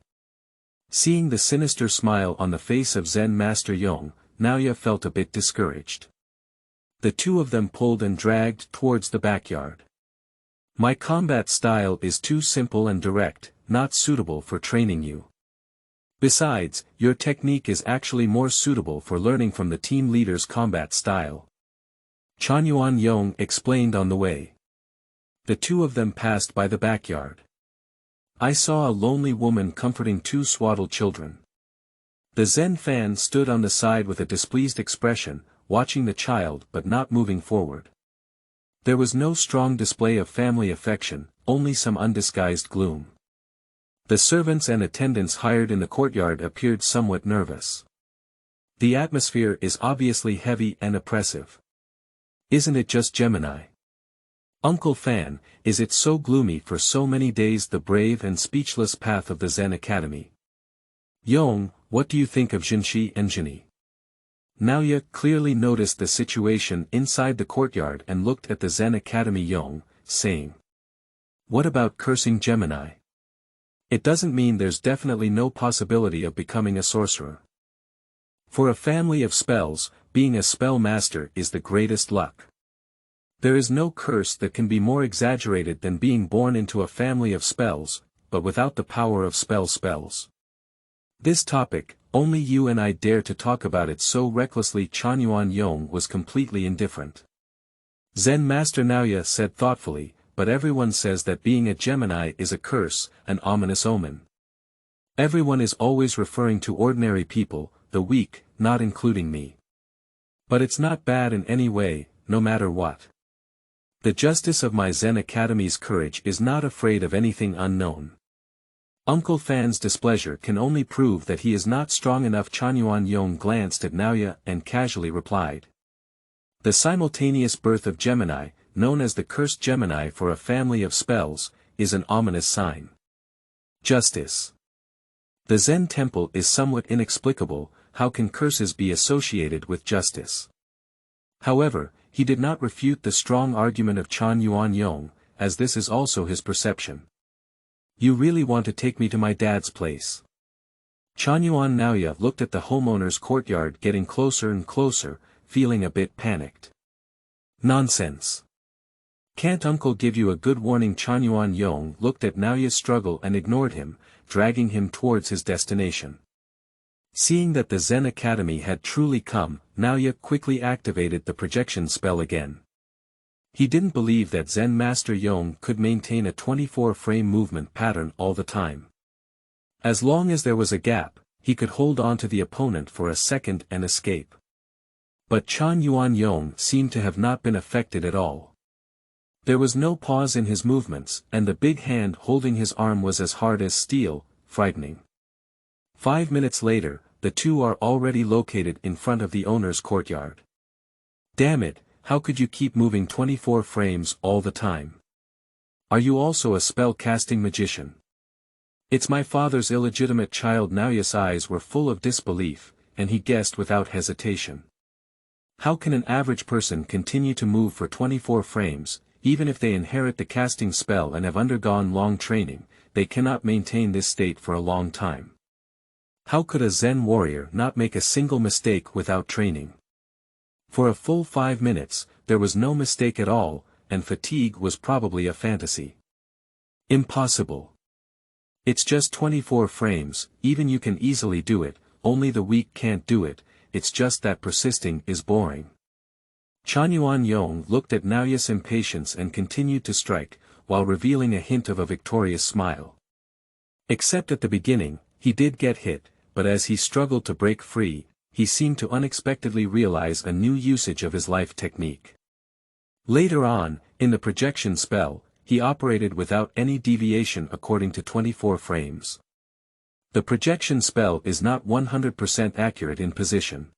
Seeing the sinister smile on the face of Zen Master Yong, Naoya felt a bit discouraged. The two of them pulled and dragged towards the backyard. My combat style is too simple and direct, not suitable for training you. Besides, your technique is actually more suitable for learning from the team leader's combat style. Tianyuan Yong explained on the way. The two of them passed by the backyard. I saw a lonely woman comforting two swaddled children. The Zen fan stood on the side with a displeased expression, watching the child but not moving forward. There was no strong display of family affection, only some undisguised gloom. The servants and attendants hired in the courtyard appeared somewhat nervous. The atmosphere is obviously heavy and oppressive. Isn't it just Gemini? Uncle Fan, is it so gloomy for so many days? The brave and speechless path of the Zen Academy. Yong, what do you think of Zhenxi and Zhenyi? Naoya clearly noticed the situation inside the courtyard and looked at the Zen Academy Yong, saying. What about cursing Gemini? It doesn't mean there's definitely no possibility of becoming a sorcerer. For a family of spells, being a spell master is the greatest luck. There is no curse that can be more exaggerated than being born into a family of spells, but without the power of spells. This topic, only you and I dare to talk about it so recklessly. Tianyuan Yong was completely indifferent. Zen Master Naoya said thoughtfully, but everyone says that being a Gemini is a curse, an ominous omen. Everyone is always referring to ordinary people, the weak, not including me. But it's not bad in any way, no matter what. The justice of my Zen Academy's courage is not afraid of anything unknown. Uncle Fan's displeasure can only prove that he is not strong enough. Tianyuan Yong glanced at Naoya and casually replied. The simultaneous birth of Gemini, known as the cursed Gemini for a family of spells, is an ominous sign. Justice. The Zen temple is somewhat inexplicable. How can curses be associated with justice? However, he did not refute the strong argument of Tianyuan Yong, as this is also his perception. You really want to take me to my dad's place? Tianyuan Naoya looked at the homeowner's courtyard getting closer and closer, feeling a bit panicked. Nonsense. Can't uncle give you a good warning? Tianyuan Yong looked at Naoya's struggle and ignored him, dragging him towards his destination. Seeing that the Zen Academy had truly come, Naoya quickly activated the projection spell again. He didn't believe that Zen Master Yong could maintain a 24-frame movement pattern all the time. As long as there was a gap, he could hold on to the opponent for a second and escape. But Tianyuan Yong seemed to have not been affected at all. There was no pause in his movements, and the big hand holding his arm was as hard as steel, frightening. 5 minutes later, the two are already located in front of the owner's courtyard. Damn it, how could you keep moving 24 frames all the time? Are you also a spell-casting magician? It's my father's illegitimate child. Naoya's eyes were full of disbelief, and he guessed without hesitation. How can an average person continue to move for 24 frames, even if they inherit the casting spell and have undergone long training? They cannot maintain this state for a long time. How could a Zen warrior not make a single mistake without training? For a full 5 minutes, there was no mistake at all, and fatigue was probably a fantasy. Impossible. It's just 24 frames, even you can easily do it, only the weak can't do it, it's just that persisting is boring. Tianyuan Yong looked at Naoya's impatience and continued to strike, while revealing a hint of a victorious smile. Except at the beginning, he did get hit, but as he struggled to break free, he seemed to unexpectedly realize a new usage of his life technique. Later on, in the projection spell, he operated without any deviation according to 24 frames. The projection spell is not 100% accurate in position.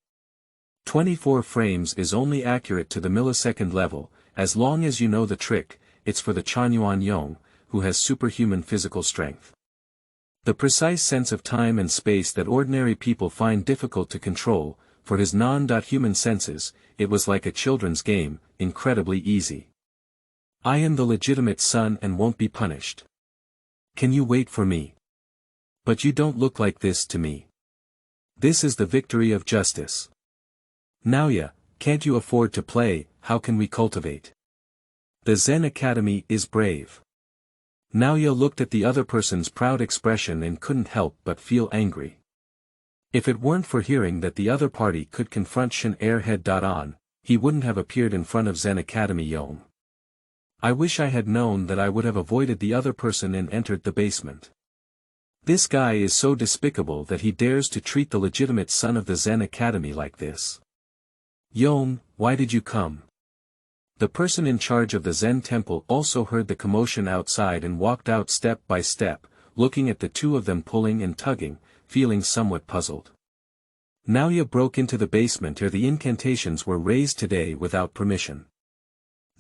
24 frames is only accurate to the millisecond level. As long as you know the trick, it's for the Tianyuan Yong, who has superhuman physical strength. The precise sense of time and space that ordinary people find difficult to control, for his non-human senses, it was like a children's game, incredibly easy. I am the legitimate son and won't be punished. Can you wait for me? But you don't look like this to me. This is the victory of justice. Naoya, can't you afford to play? How can we cultivate? The Zen Academy is brave. Naoya looked at the other person's proud expression and couldn't help but feel angry. If it weren't for hearing that the other party could confront Shin Airhead on, he wouldn't have appeared in front of Zen Academy Yong. I wish I had known that I would have avoided the other person and entered the basement. This guy is so despicable that he dares to treat the legitimate son of the Zen Academy like this. Yong, why did you come? The person in charge of the Zen temple also heard the commotion outside and walked out step by step, looking at the two of them pulling and tugging, feeling somewhat puzzled. Naoya broke into the basement where the incantations were raised today without permission.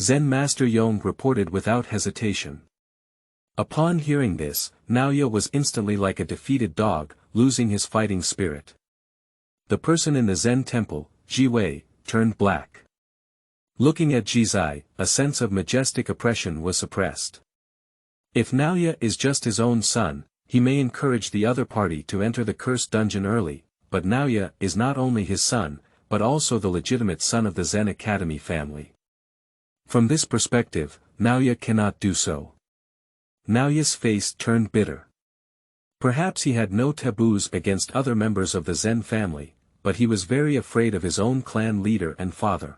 Zen Master Yong reported without hesitation. Upon hearing this, Naoya was instantly like a defeated dog, losing his fighting spirit. The person in the Zen temple, Jiwei, turned black. Looking at Jizai, a sense of majestic oppression was suppressed. If Naoya is just his own son, he may encourage the other party to enter the cursed dungeon early, but Naoya is not only his son, but also the legitimate son of the Zen Academy family. From this perspective, Naoya cannot do so. Naoya's face turned bitter. Perhaps he had no taboos against other members of the Zen family, but he was very afraid of his own clan leader and father.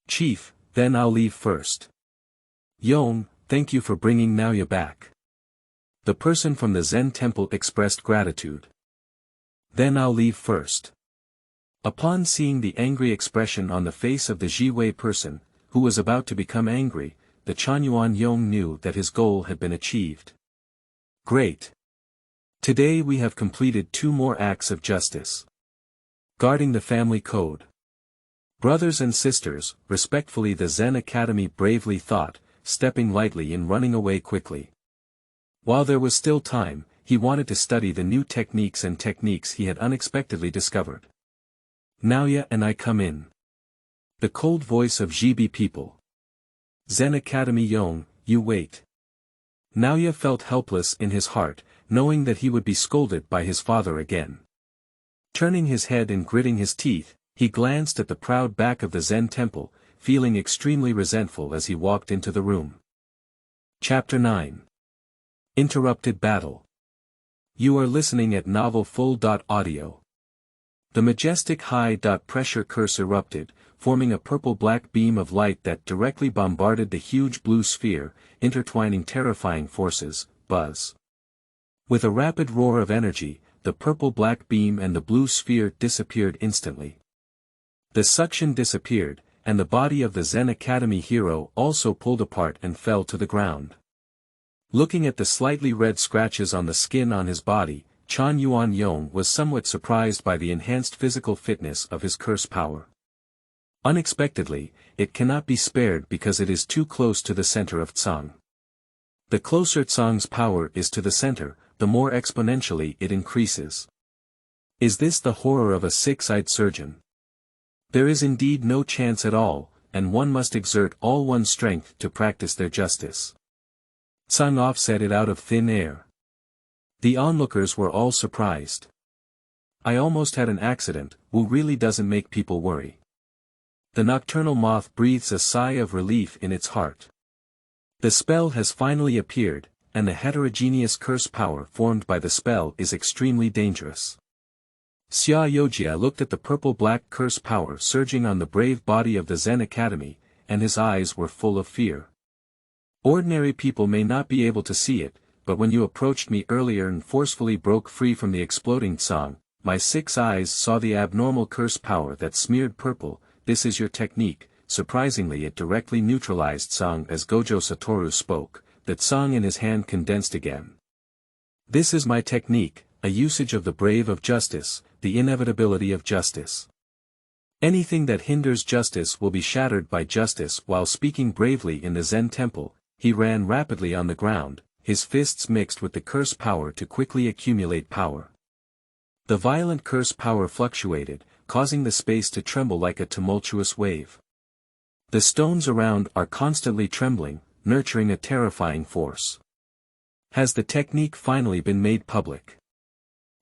Chief, then I'll leave first. Yong, thank you for bringing Naoya back. The person from the Zen temple expressed gratitude. Then I'll leave first. Upon seeing the angry expression on the face of the Jiwei person, who was about to become angry, the Tianyuan Yong knew that his goal had been achieved. Great. Today we have completed 2 more acts of justice. Guarding the family code. Brothers and sisters, respectfully the Zen Academy bravely thought, stepping lightly and running away quickly. While there was still time, he wanted to study the new techniques he had unexpectedly discovered. Naoya and I come in. The cold voice of Jibi people. Zen Academy Yong, you wait. Naoya felt helpless in his heart, knowing that he would be scolded by his father again. Turning his head and gritting his teeth, he glanced at the proud back of the Zen temple, feeling extremely resentful as he walked into the room. Chapter 9. Interrupted Battle. You are listening at Novel Full.audio. The majestic high-pressure curse erupted, forming a purple-black beam of light that directly bombarded the huge blue sphere, intertwining terrifying forces, buzz. With a rapid roar of energy, the purple-black beam and the blue sphere disappeared instantly. The suction disappeared, and the body of the Zen Academy hero also pulled apart and fell to the ground. Looking at the slightly red scratches on the skin on his body, Tianyuan Yong was somewhat surprised by the enhanced physical fitness of his curse power. Unexpectedly, it cannot be spared because it is too close to the center of Tsang. The closer Tsang's power is to the center, the more exponentially it increases. Is this the horror of a six-eyed surgeon? There is indeed no chance at all, and one must exert all one's strength to practice their justice. Tsang offset it out of thin air. The onlookers were all surprised. I almost had an accident. Wu really doesn't make people worry. The nocturnal moth breathes a sigh of relief in its heart. The spell has finally appeared, and the heterogeneous curse power formed by the spell is extremely dangerous. Xiao Zhenxi looked at the purple-black curse power surging on the brave body of the Zen Academy, and his eyes were full of fear. Ordinary people may not be able to see it, but when you approached me earlier and forcefully broke free from the exploding Tsang, my 6 eyes saw the abnormal curse power that smeared purple. This is your technique. Surprisingly, it directly neutralized Tsang as Gojo Satoru spoke. The Tsang in his hand condensed again. This is my technique, a usage of the brave of justice, the inevitability of justice. Anything that hinders justice will be shattered by justice. While speaking bravely in the Zen temple, he ran rapidly on the ground, his fists mixed with the curse power to quickly accumulate power. The violent curse power fluctuated, causing the space to tremble like a tumultuous wave. The stones around are constantly trembling, nurturing a terrifying force. Has the technique finally been made public?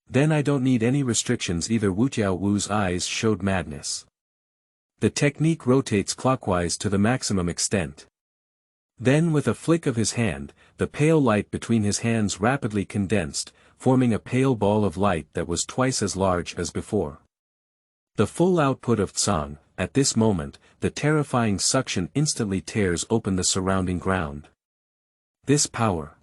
Then I don't need any restrictions either. Wutiao Wu's eyes showed madness. The technique rotates clockwise to the maximum extent. Then with a flick of his hand, the pale light between his hands rapidly condensed, forming a pale ball of light that was twice as large as before. The full output of Tsang. At this moment, the terrifying suction instantly tears open the surrounding ground. This power.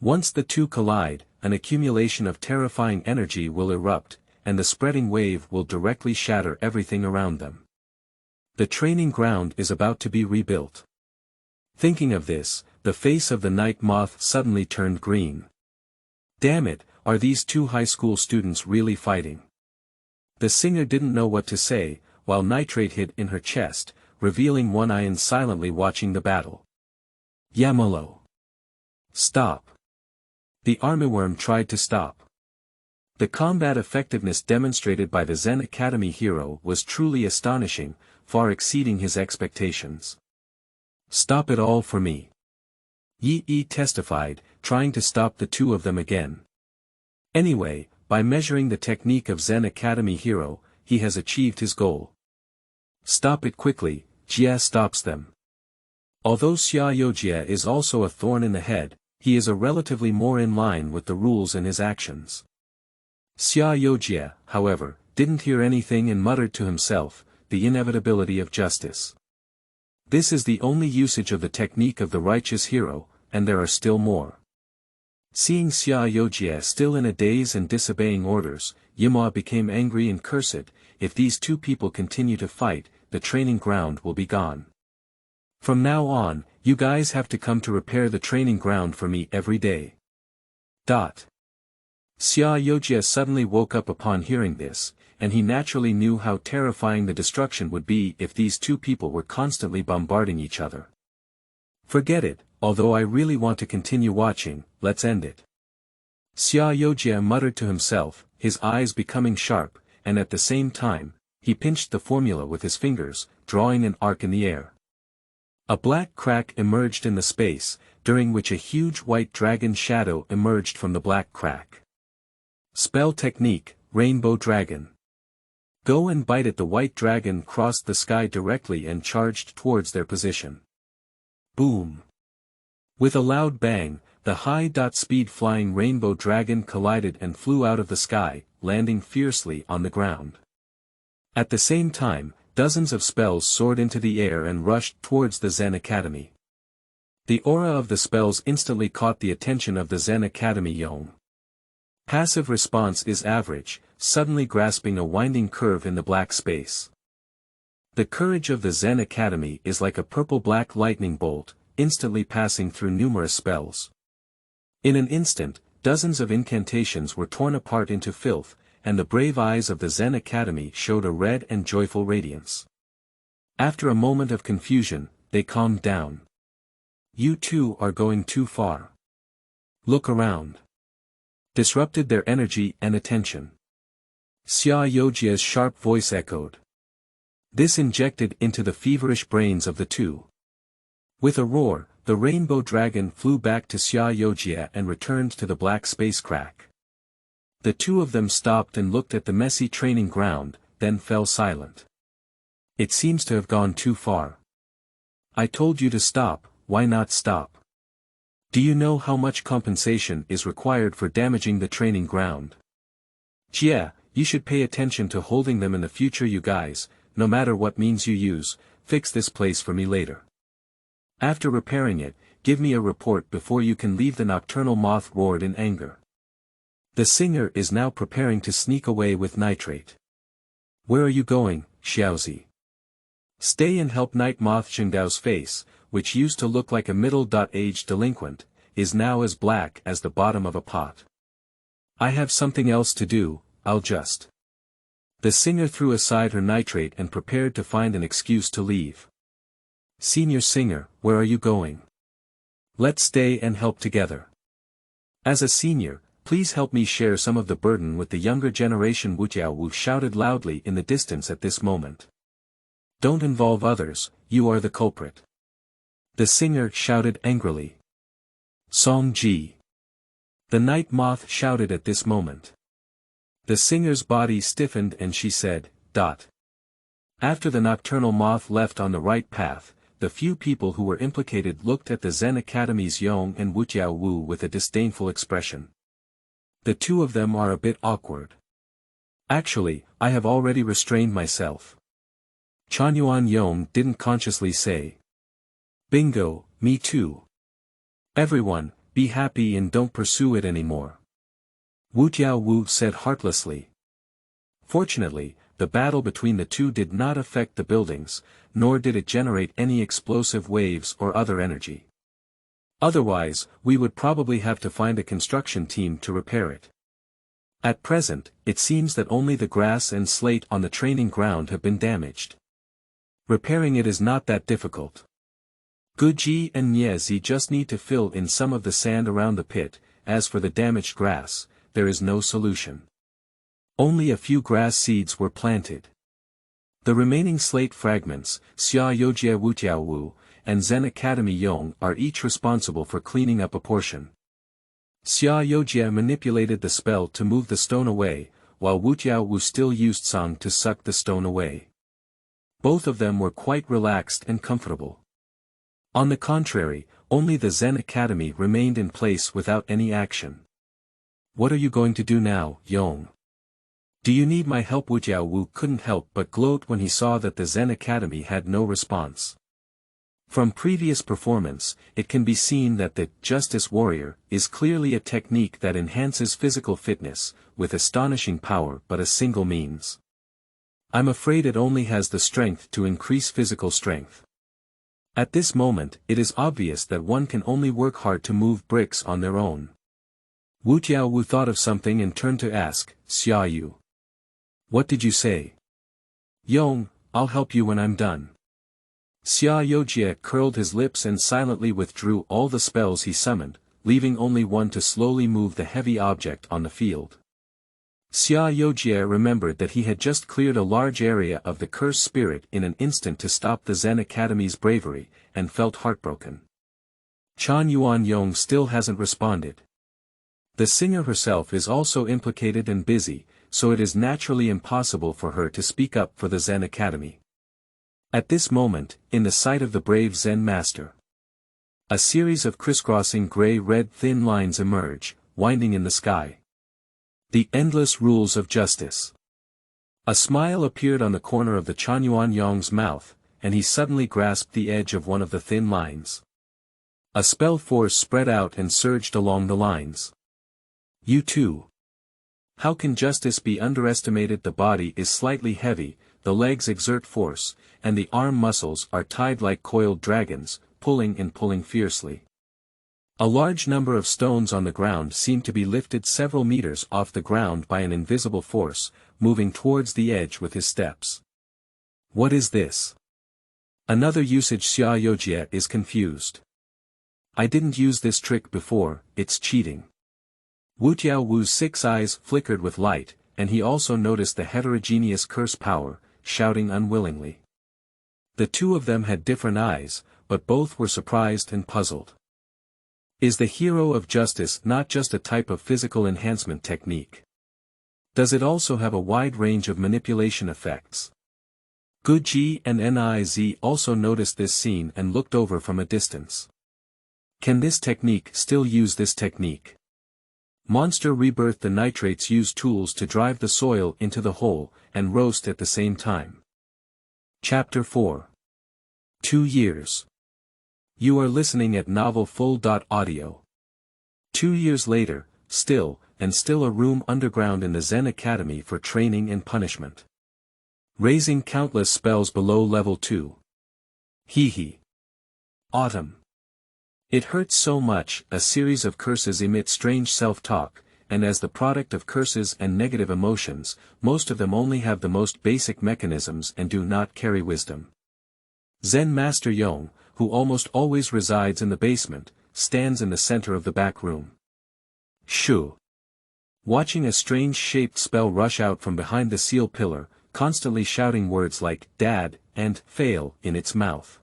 Once the two collide, an accumulation of terrifying energy will erupt, and the spreading wave will directly shatter everything around them. The training ground is about to be rebuilt. Thinking of this, the face of the night moth suddenly turned green. Damn it, are these two high school students really fighting? The singer didn't know what to say, while nitrate hid in her chest, revealing one eye and silently watching the battle. Yamalo. Stop. The armyworm tried to stop. The combat effectiveness demonstrated by the Zen Academy hero was truly astonishing, far exceeding his expectations. Stop it all for me. Yi testified, trying to stop the two of them again. Anyway, by measuring the technique of Zen Academy hero, he has achieved his goal. Stop it quickly. Jia stops them. Although Xiao Zhenxi is also a thorn in the head, he is a relatively more in line with the rules in his actions. Xiao Zhenxi, however, didn't hear anything and muttered to himself, the inevitability of justice. This is the only usage of the technique of the righteous hero, and there are still more. Seeing Xiao Zhenxi still in a daze and disobeying orders, Yima became angry and cursed. If these two people continue to fight, the training ground will be gone. From now on, you guys have to come to repair the training ground for me every day. Xiao suddenly woke up upon hearing this, and he naturally knew how terrifying the destruction would be if these two people were constantly bombarding each other. Forget it, although I really want to continue watching, let's end it. Xiao muttered to himself, his eyes becoming sharp, and at the same time, he pinched the formula with his fingers, drawing an arc in the air. A black crack emerged in the space, during which a huge white dragon shadow emerged from the black crack. Spell technique, Rainbow Dragon. Go and bite it. The white dragon crossed the sky directly and charged towards their position. Boom! With a loud bang, the high-speed flying rainbow dragon collided and flew out of the sky, landing fiercely on the ground. At the same time, dozens of spells soared into the air and rushed towards the Zen Academy. The aura of the spells instantly caught the attention of the Zen Academy Yong. Passive response is average, suddenly grasping a winding curve in the black space. The courage of the Zen Academy is like a purple-black lightning bolt, instantly passing through numerous spells. In an instant, dozens of incantations were torn apart into filth, and the brave eyes of the Zen Academy showed a red and joyful radiance. After a moment of confusion, they calmed down. You two are going too far. Look around. Disrupted their energy and attention. Xiao sharp voice echoed. This injected into the feverish brains of the two. With a roar, the rainbow dragon flew back to Xiao and returned to the black space crack. The two of them stopped and looked at the messy training ground, then fell silent. It seems to have gone too far. I told you to stop, why not stop? Do you know how much compensation is required for damaging the training ground? Yeah, you should pay attention to holding them in the future, you guys, no matter what means you use. Fix this place for me later. After repairing it, give me a report before you can leave. The nocturnal moth roared in anger. The singer is now preparing to sneak away with nitrate. Where are you going, Xiaozi? Stay and help. Night moth. Shengdao's face, which used to look like a middle-aged delinquent, is now as black as the bottom of a pot. I have something else to do, I'll just. The singer threw aside her nitrate and prepared to find an excuse to leave. Senior singer, where are you going? Let's stay and help together. As a senior, please help me share some of the burden with the younger generation. Wutiao Wu shouted loudly in the distance at this moment. Don't involve others, you are the culprit. The singer shouted angrily. Song Ji. The night moth shouted at this moment. The singer's body stiffened and she said, After the nocturnal moth left on the right path, the few people who were implicated looked at the Zen Academy's Yong and Wutiao Wu with a disdainful expression. The two of them are a bit awkward. Actually, I have already restrained myself. Tianyuan Yong didn't consciously say. Bingo, me too. Everyone, be happy and don't pursue it anymore. Wutiao Wu said heartlessly. Fortunately, the battle between the two did not affect the buildings, nor did it generate any explosive waves or other energy. Otherwise, we would probably have to find a construction team to repair it. At present, it seems that only the grass and slate on the training ground have been damaged. Repairing it is not that difficult. Guji and Niezi just need to fill in some of the sand around the pit. As for the damaged grass, there is no solution. Only a few grass seeds were planted. The remaining slate fragments, Xiao Wutiao Wu, and Zen Academy Yong are each responsible for cleaning up a portion. Xiao manipulated the spell to move the stone away, while Wutiao Wu still used Song to suck the stone away. Both of them were quite relaxed and comfortable. On the contrary, only the Zen Academy remained in place without any action. What are you going to do now, Yong? Do you need my help? Wutiao Wu couldn't help but gloat when he saw that the Zen Academy had no response. From previous performance, it can be seen that the Justice Warrior is clearly a technique that enhances physical fitness, with astonishing power but a single means. I'm afraid it only has the strength to increase physical strength. At this moment, it is obvious that one can only work hard to move bricks on their own. Wutiao Wu thought of something and turned to ask, Xiao Yu. What did you say? Yong, I'll help you when I'm done. Xiao Yojie curled his lips and silently withdrew all the spells he summoned, leaving only one to slowly move the heavy object on the field. Xiao Yojie remembered that he had just cleared a large area of the cursed spirit in an instant to stop the Zen Academy's bravery, and felt heartbroken. Tianyuan Yong still hasn't responded. The singer herself is also implicated and busy, so it is naturally impossible for her to speak up for the Zen Academy. At this moment, in the sight of the brave Zen Master, a series of crisscrossing gray-red thin lines emerge, winding in the sky. The endless rules of justice. A smile appeared on the corner of the Tianyuan Yong's mouth, and he suddenly grasped the edge of one of the thin lines. A spell force spread out and surged along the lines. You too. How can justice be underestimated? The body is slightly heavy, the legs exert force, and the arm muscles are tied like coiled dragons, pulling and pulling fiercely. A large number of stones on the ground seem to be lifted several meters off the ground by an invisible force, moving towards the edge with his steps. What is this? Another usage. Xiao Yojie is confused. I didn't use this trick before, it's cheating. Wutiao Wu's 6 eyes flickered with light, and he also noticed the heterogeneous curse power, shouting unwillingly. The two of them had different eyes, but both were surprised and puzzled. Is the hero of justice not just a type of physical enhancement technique? Does it also have a wide range of manipulation effects? Guji and Niz also noticed this scene and looked over from a distance. Can this technique still use this technique? Monster Rebirth. The nitrates use tools to drive the soil into the hole, and roast at the same time. Chapter 4. 2 years. You are listening at novelfull.audio. 2 years later, still a room underground in the Zen Academy for training and punishment. Raising countless spells below level 2. Hee. Autumn. It hurts so much. A series of curses emit strange self-talk, and as the product of curses and negative emotions, most of them only have the most basic mechanisms and do not carry wisdom. Zen Master Yong, who almost always resides in the basement, stands in the center of the back room. Shu. Watching a strange-shaped spell rush out from behind the seal pillar, constantly shouting words like "dad" and "fail" in its mouth.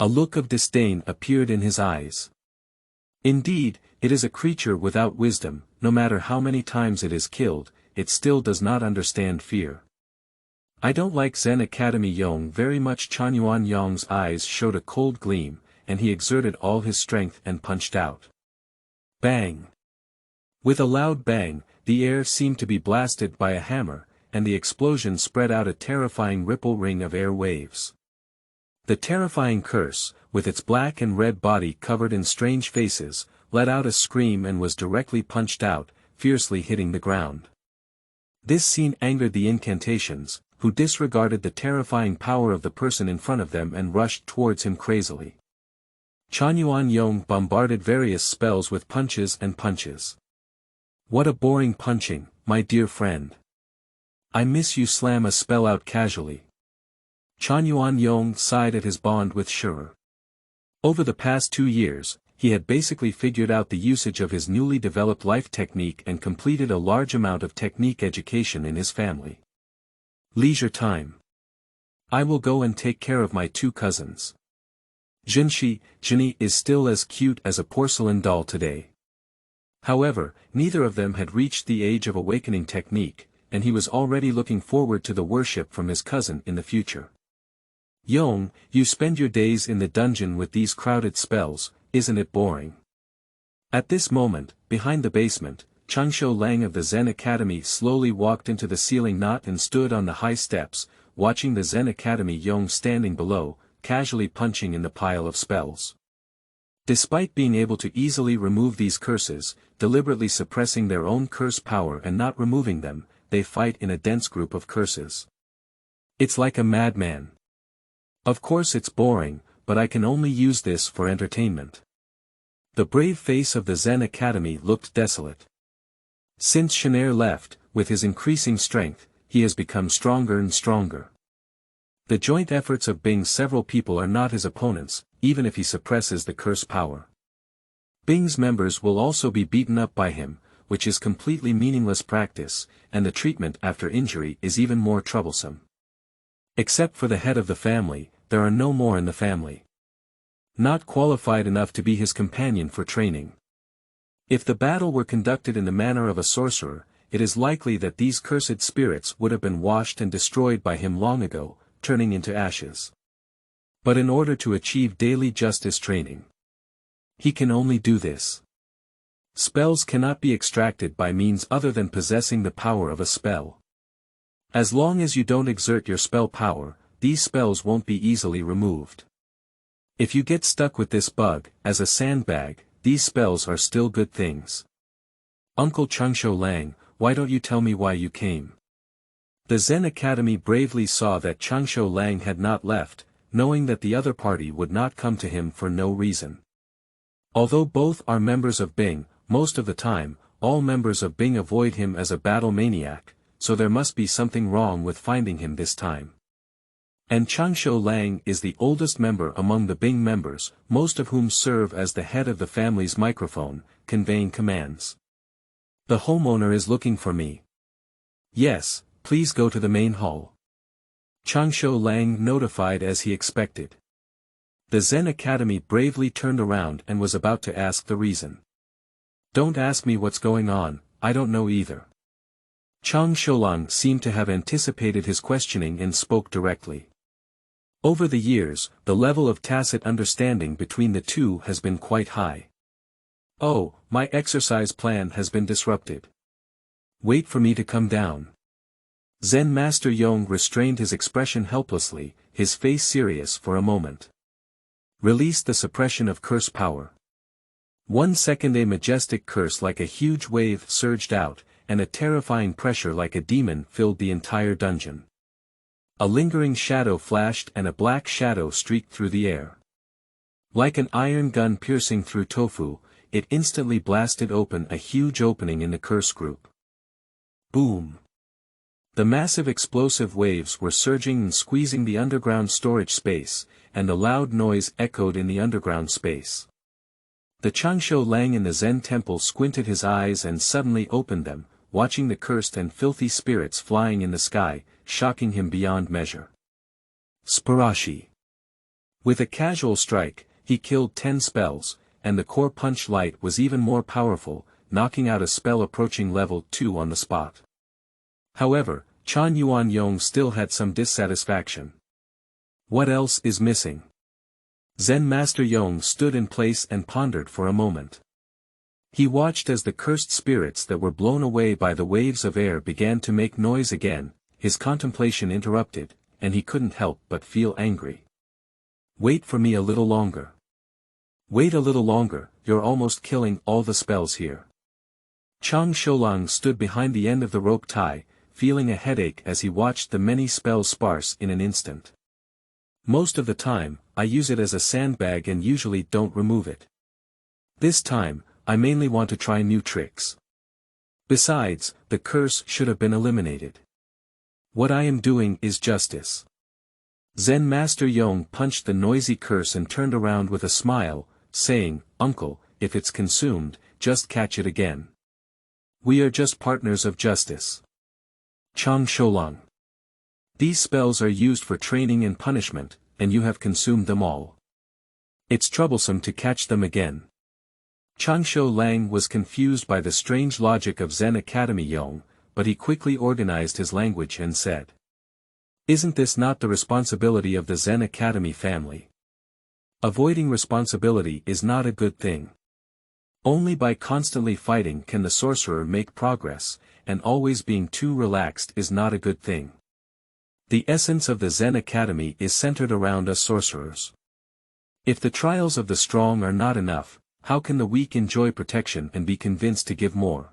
A look of disdain appeared in his eyes. Indeed, it is a creature without wisdom. No matter how many times it is killed, it still does not understand fear. I don't like Zen Academy Yong very much. Tianyuan Yong's eyes showed a cold gleam, and he exerted all his strength and punched out. Bang! With a loud bang, the air seemed to be blasted by a hammer, and the explosion spread out a terrifying ripple ring of air waves. The terrifying curse, with its black and red body covered in strange faces, let out a scream and was directly punched out, fiercely hitting the ground. This scene angered the incantations, who disregarded the terrifying power of the person in front of them and rushed towards him crazily. Tianyuan Yong bombarded various spells with punches and punches. What a boring punching, my dear friend. I miss you. Slam a spell out casually. Tianyuan Yong sighed at his bond with Shu. Over the past 2 years, he had basically figured out the usage of his newly developed life technique and completed a large amount of technique education in his family. Leisure time. I will go and take care of my 2 cousins. Zhenxi is still as cute as a porcelain doll today. However, neither of them had reached the age of awakening technique, and he was already looking forward to the worship from his cousin in the future. Yong, you spend your days in the dungeon with these crowded spells, isn't it boring? At this moment, behind the basement, Changsho Lang of the Zen Academy slowly walked into the ceiling knot and stood on the high steps, watching the Zen Academy Yong standing below, casually punching in the pile of spells. Despite being able to easily remove these curses, deliberately suppressing their own curse power and not removing them, they fight in a dense group of curses. It's like a madman. Of course it's boring, but I can only use this for entertainment. The brave face of the Zen Academy looked desolate. Since Shanair left, with his increasing strength, he has become stronger and stronger. The joint efforts of Bing's several people are not his opponents, even if he suppresses the curse power. Bing's members will also be beaten up by him, which is completely meaningless practice, and the treatment after injury is even more troublesome. Except for the head of the family, there are no more in the family. Not qualified enough to be his companion for training. If the battle were conducted in the manner of a sorcerer, it is likely that these cursed spirits would have been washed and destroyed by him long ago, turning into ashes. But in order to achieve daily justice training, he can only do this. Spells cannot be extracted by means other than possessing the power of a spell. As long as you don't exert your spell power, these spells won't be easily removed. If you get stuck with this bug, as a sandbag, these spells are still good things. Uncle Changsho Lang, why don't you tell me why you came? The Zen Academy bravely saw that Changsho Lang had not left, knowing that the other party would not come to him for no reason. Although both are members of Bing, most of the time, all members of Bing avoid him as a battle maniac, so there must be something wrong with finding him this time. And Changsho Lang is the oldest member among the Bing members, most of whom serve as the head of the family's microphone, conveying commands. The homeowner is looking for me. Yes, please go to the main hall. Changsho Lang notified as he expected. The Zen Academy bravely turned around and was about to ask the reason. Don't ask me what's going on, I don't know either. Chang Sholang seemed to have anticipated his questioning and spoke directly. Over the years, the level of tacit understanding between the two has been quite high. Oh, my exercise plan has been disrupted. Wait for me to come down. Zen Master Yong restrained his expression helplessly, his face serious for a moment. Release the suppression of curse power. 1 second a majestic curse like a huge wave surged out, and a terrifying pressure like a demon filled the entire dungeon. A lingering shadow flashed and a black shadow streaked through the air. Like an iron gun piercing through tofu, it instantly blasted open a huge opening in the curse group. Boom! The massive explosive waves were surging and squeezing the underground storage space, and a loud noise echoed in the underground space. The Changsho Lang in the Zen temple squinted his eyes and suddenly opened them, watching the cursed and filthy spirits flying in the sky, shocking him beyond measure. Sparashi. With a casual strike, he killed 10 spells, and the core punch light was even more powerful, knocking out a spell approaching level 2 on the spot. However, Tianyuan Yong still had some dissatisfaction. What else is missing? Zen Master Yong stood in place and pondered for a moment. He watched as the cursed spirits that were blown away by the waves of air began to make noise again, his contemplation interrupted, and he couldn't help but feel angry. Wait for me a little longer. Wait a little longer, you're almost killing all the spells here. Chang Sholang stood behind the end of the rope tie, feeling a headache as he watched the many spells sparse in an instant. Most of the time, I use it as a sandbag and usually don't remove it. This time, I mainly want to try new tricks. Besides, the curse should have been eliminated. What I am doing is justice. Zen Master Yong punched the noisy curse and turned around with a smile, saying, Uncle, if it's consumed, just catch it again. We are just partners of justice. Chang Sholang. These spells are used for training and punishment, and you have consumed them all. It's troublesome to catch them again. Changsho Lang was confused by the strange logic of Zen Academy Yong, but he quickly organized his language and said. Isn't this not the responsibility of the Zen Academy family? Avoiding responsibility is not a good thing. Only by constantly fighting can the sorcerer make progress, and always being too relaxed is not a good thing. The essence of the Zen Academy is centered around us sorcerers. If the trials of the strong are not enough, how can the weak enjoy protection and be convinced to give more?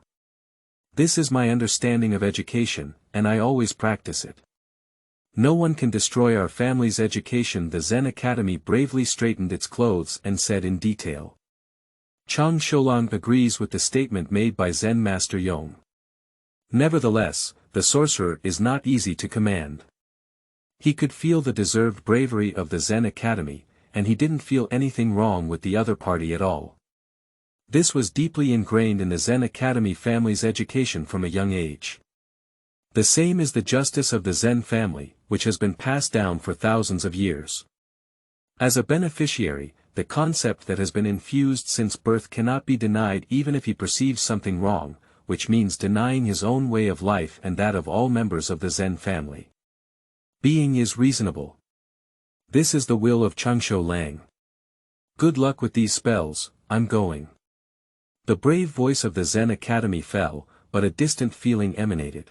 This is my understanding of education, and I always practice it. No one can destroy our family's education. The Zen Academy bravely straightened its clothes and said in detail. Chang Shoulang agrees with the statement made by Zen Master Yong. Nevertheless, the sorcerer is not easy to command. He could feel the deserved bravery of the Zen Academy, and he didn't feel anything wrong with the other party at all. This was deeply ingrained in the Zen Academy family's education from a young age. The same is the justice of the Zen family, which has been passed down for thousands of years. As a beneficiary, the concept that has been infused since birth cannot be denied even if he perceives something wrong, which means denying his own way of life and that of all members of the Zen family. Being is reasonable. This is the will of Changsho Lang. Good luck with these spells, I'm going. The brave voice of the Zen Academy fell, but a distant feeling emanated.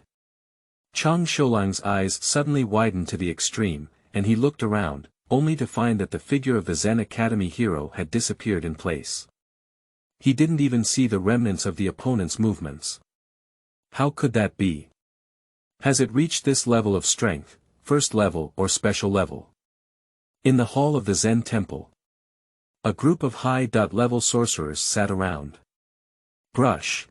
Chang Shoulang's eyes suddenly widened to the extreme, and he looked around, only to find that the figure of the Zen Academy hero had disappeared in place. He didn't even see the remnants of the opponent's movements. How could that be? Has it reached this level of strength, first level or special level? In the hall of the Zen temple, a group of high-level sorcerers sat around. Brush.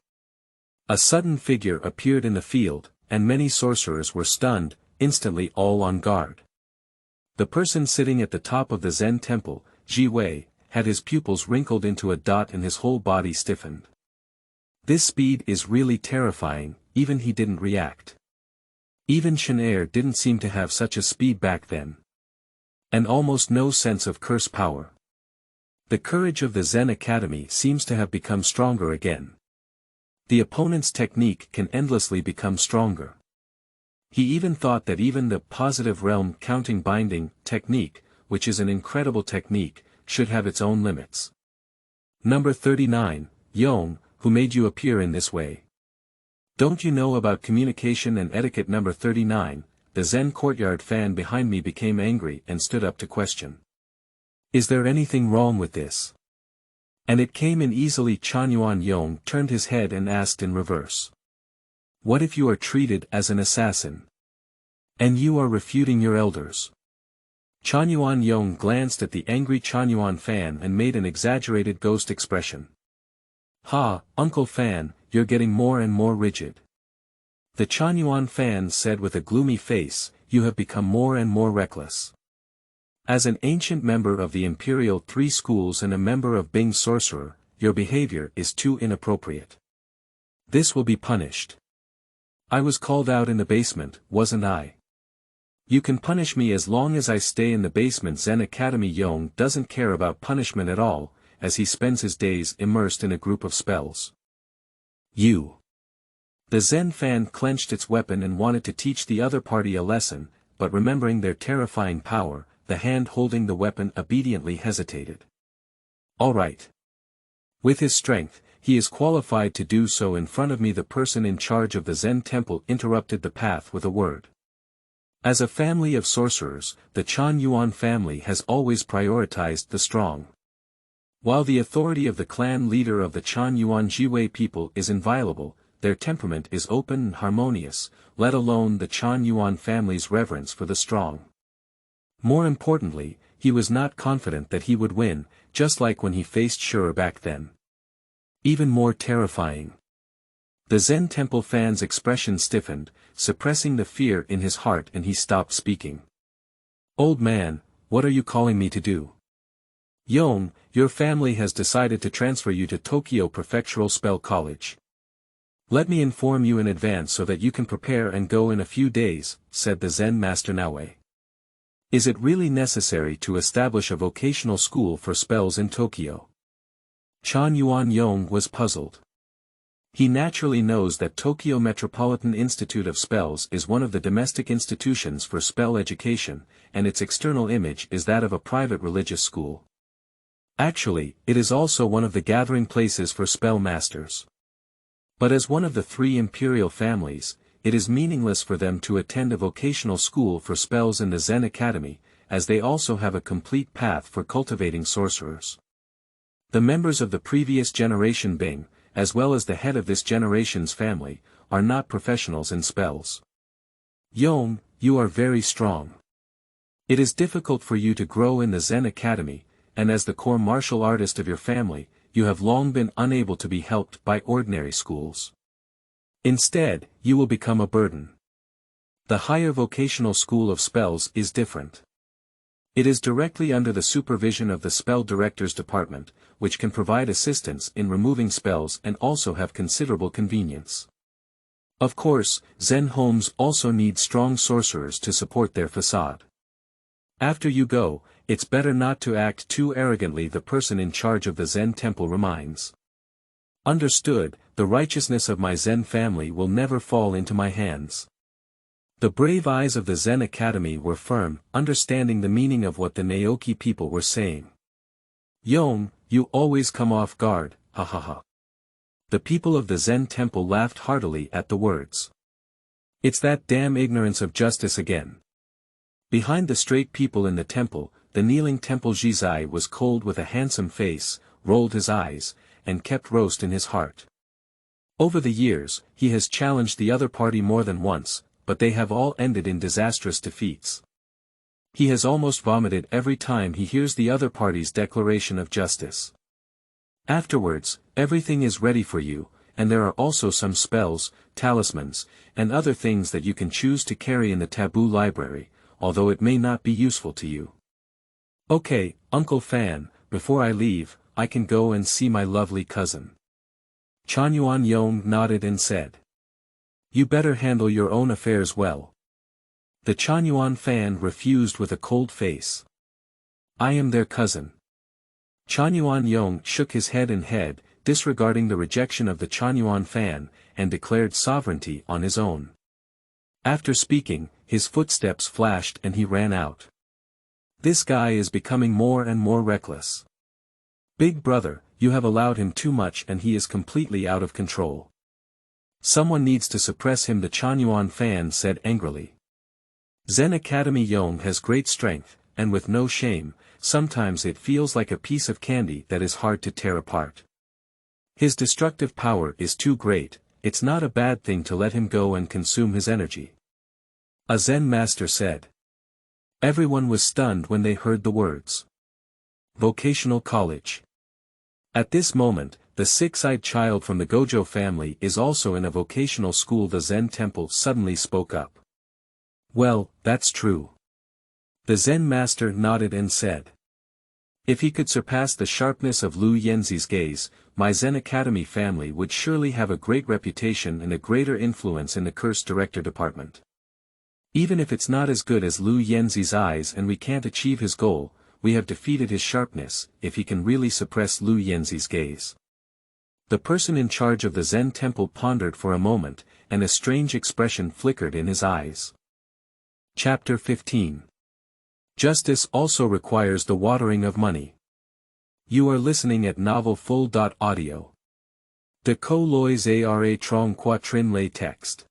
A sudden figure appeared in the field, and many sorcerers were stunned, instantly all on guard. The person sitting at the top of the Zen temple, Ji Wei, had his pupils wrinkled into a dot and his whole body stiffened. This speed is really terrifying, even he didn't react. Even Shen didn't seem to have such a speed back then. And almost no sense of curse power. The courage of the Zen Academy seems to have become stronger again. The opponent's technique can endlessly become stronger. He even thought that even the positive realm counting binding technique, which is an incredible technique, should have its own limits. Number 39, Yong, who made you appear in this way? Don't you know about communication and etiquette? Number 39, the Zen courtyard fan behind me became angry and stood up to question. Is there anything wrong with this? And it came in easily. Tianyuan Yong turned his head and asked in reverse. What if you are treated as an assassin? And you are refuting your elders? Tianyuan Yong glanced at the angry Tianyuan fan and made an exaggerated ghost expression. Ha, Uncle Fan, you're getting more and more rigid. The Tianyuan fan said with a gloomy face, you have become more and more reckless. As an ancient member of the Imperial Three Schools and a member of Bing's Sorcerer, your behavior is too inappropriate. This will be punished. I was called out in the basement, wasn't I? You can punish me as long as I stay in the basement. Zen Academy Yong doesn't care about punishment at all, as he spends his days immersed in a group of spells. You. The Zen fan clenched its weapon and wanted to teach the other party a lesson, but remembering their terrifying power, the hand holding the weapon obediently hesitated. All right. With his strength, he is qualified to do so in front of me. The person in charge of the Zen temple interrupted the path with a word. As a family of sorcerers, the Tianyuan family has always prioritized the strong. While the authority of the clan leader of the Tianyuan Jiwei people is inviolable, their temperament is open and harmonious, let alone the Tianyuan family's reverence for the strong. More importantly, he was not confident that he would win, just like when he faced Shure back then. Even more terrifying. The Zen temple fan's expression stiffened, suppressing the fear in his heart, and he stopped speaking. Old man, what are you calling me to do? Yong, your family has decided to transfer you to Tokyo Prefectural Spell College. Let me inform you in advance so that you can prepare and go in a few days, said the Zen Master Naoya. Is it really necessary to establish a vocational school for spells in Tokyo? Tianyuan Yong was puzzled. He naturally knows that Tokyo Metropolitan Institute of Spells is one of the domestic institutions for spell education, and its external image is that of a private religious school. Actually, it is also one of the gathering places for spell masters. But as one of the three imperial families, it is meaningless for them to attend a vocational school for spells in the Zen Academy, as they also have a complete path for cultivating sorcerers. The members of the previous generation Bing, as well as the head of this generation's family, are not professionals in spells. Yong, you are very strong. It is difficult for you to grow in the Zen Academy, and as the core martial artist of your family, you have long been unable to be helped by ordinary schools. Instead, you will become a burden. The higher vocational school of spells is different. It is directly under the supervision of the Spell Director's Department, which can provide assistance in removing spells and also have considerable convenience. Of course, Zen homes also need strong sorcerers to support their facade. After you go, it's better not to act too arrogantly, the person in charge of the Zen temple reminds. Understood, the righteousness of my Zen family will never fall into my hands. The brave eyes of the Zen Academy were firm, understanding the meaning of what the Naoki people were saying. Yong, you always come off guard, ha ha ha. The people of the Zen temple laughed heartily at the words. It's that damn ignorance of justice again. Behind the straight people in the temple, the kneeling temple Jizai was cold with a handsome face, rolled his eyes, and kept roast in his heart. Over the years, he has challenged the other party more than once, but they have all ended in disastrous defeats. He has almost vomited every time he hears the other party's declaration of justice. Afterwards, everything is ready for you, and there are also some spells, talismans, and other things that you can choose to carry in the taboo library, although it may not be useful to you. Okay, Uncle Fan, before I leave, I can go and see my lovely cousin. Tianyuan Yong nodded and said. You better handle your own affairs well. The Tianyuan fan refused with a cold face. I am their cousin. Tianyuan Yong shook his head and head, disregarding the rejection of the Tianyuan fan, and declared sovereignty on his own. After speaking, his footsteps flashed and he ran out. This guy is becoming more and more reckless. Big brother, you have allowed him too much and he is completely out of control. Someone needs to suppress him, the Tianyuan fan said angrily. Zen Academy Yong has great strength, and with no shame, sometimes it feels like a piece of candy that is hard to tear apart. His destructive power is too great, it's not a bad thing to let him go and consume his energy. A Zen master said. Everyone was stunned when they heard the words. Vocational college. At this moment, the six-eyed child from the Gojo family is also in a vocational school. The Zen temple suddenly spoke up. Well, that's true. The Zen master nodded and said. If he could surpass the sharpness of Lu Yanzi's gaze, my Zen Academy family would surely have a great reputation and a greater influence in the Curse Director Department. Even if it's not as good as Lu Yanzi's eyes and we can't achieve his goal, we have defeated his sharpness, if he can really suppress Lu Yanzi's gaze. The person in charge of the Zen temple pondered for a moment, and a strange expression flickered in his eyes. Chapter 15. Justice also requires the watering of money. You are listening at novelfull.audio. De co lois ara trong quatrin lay text.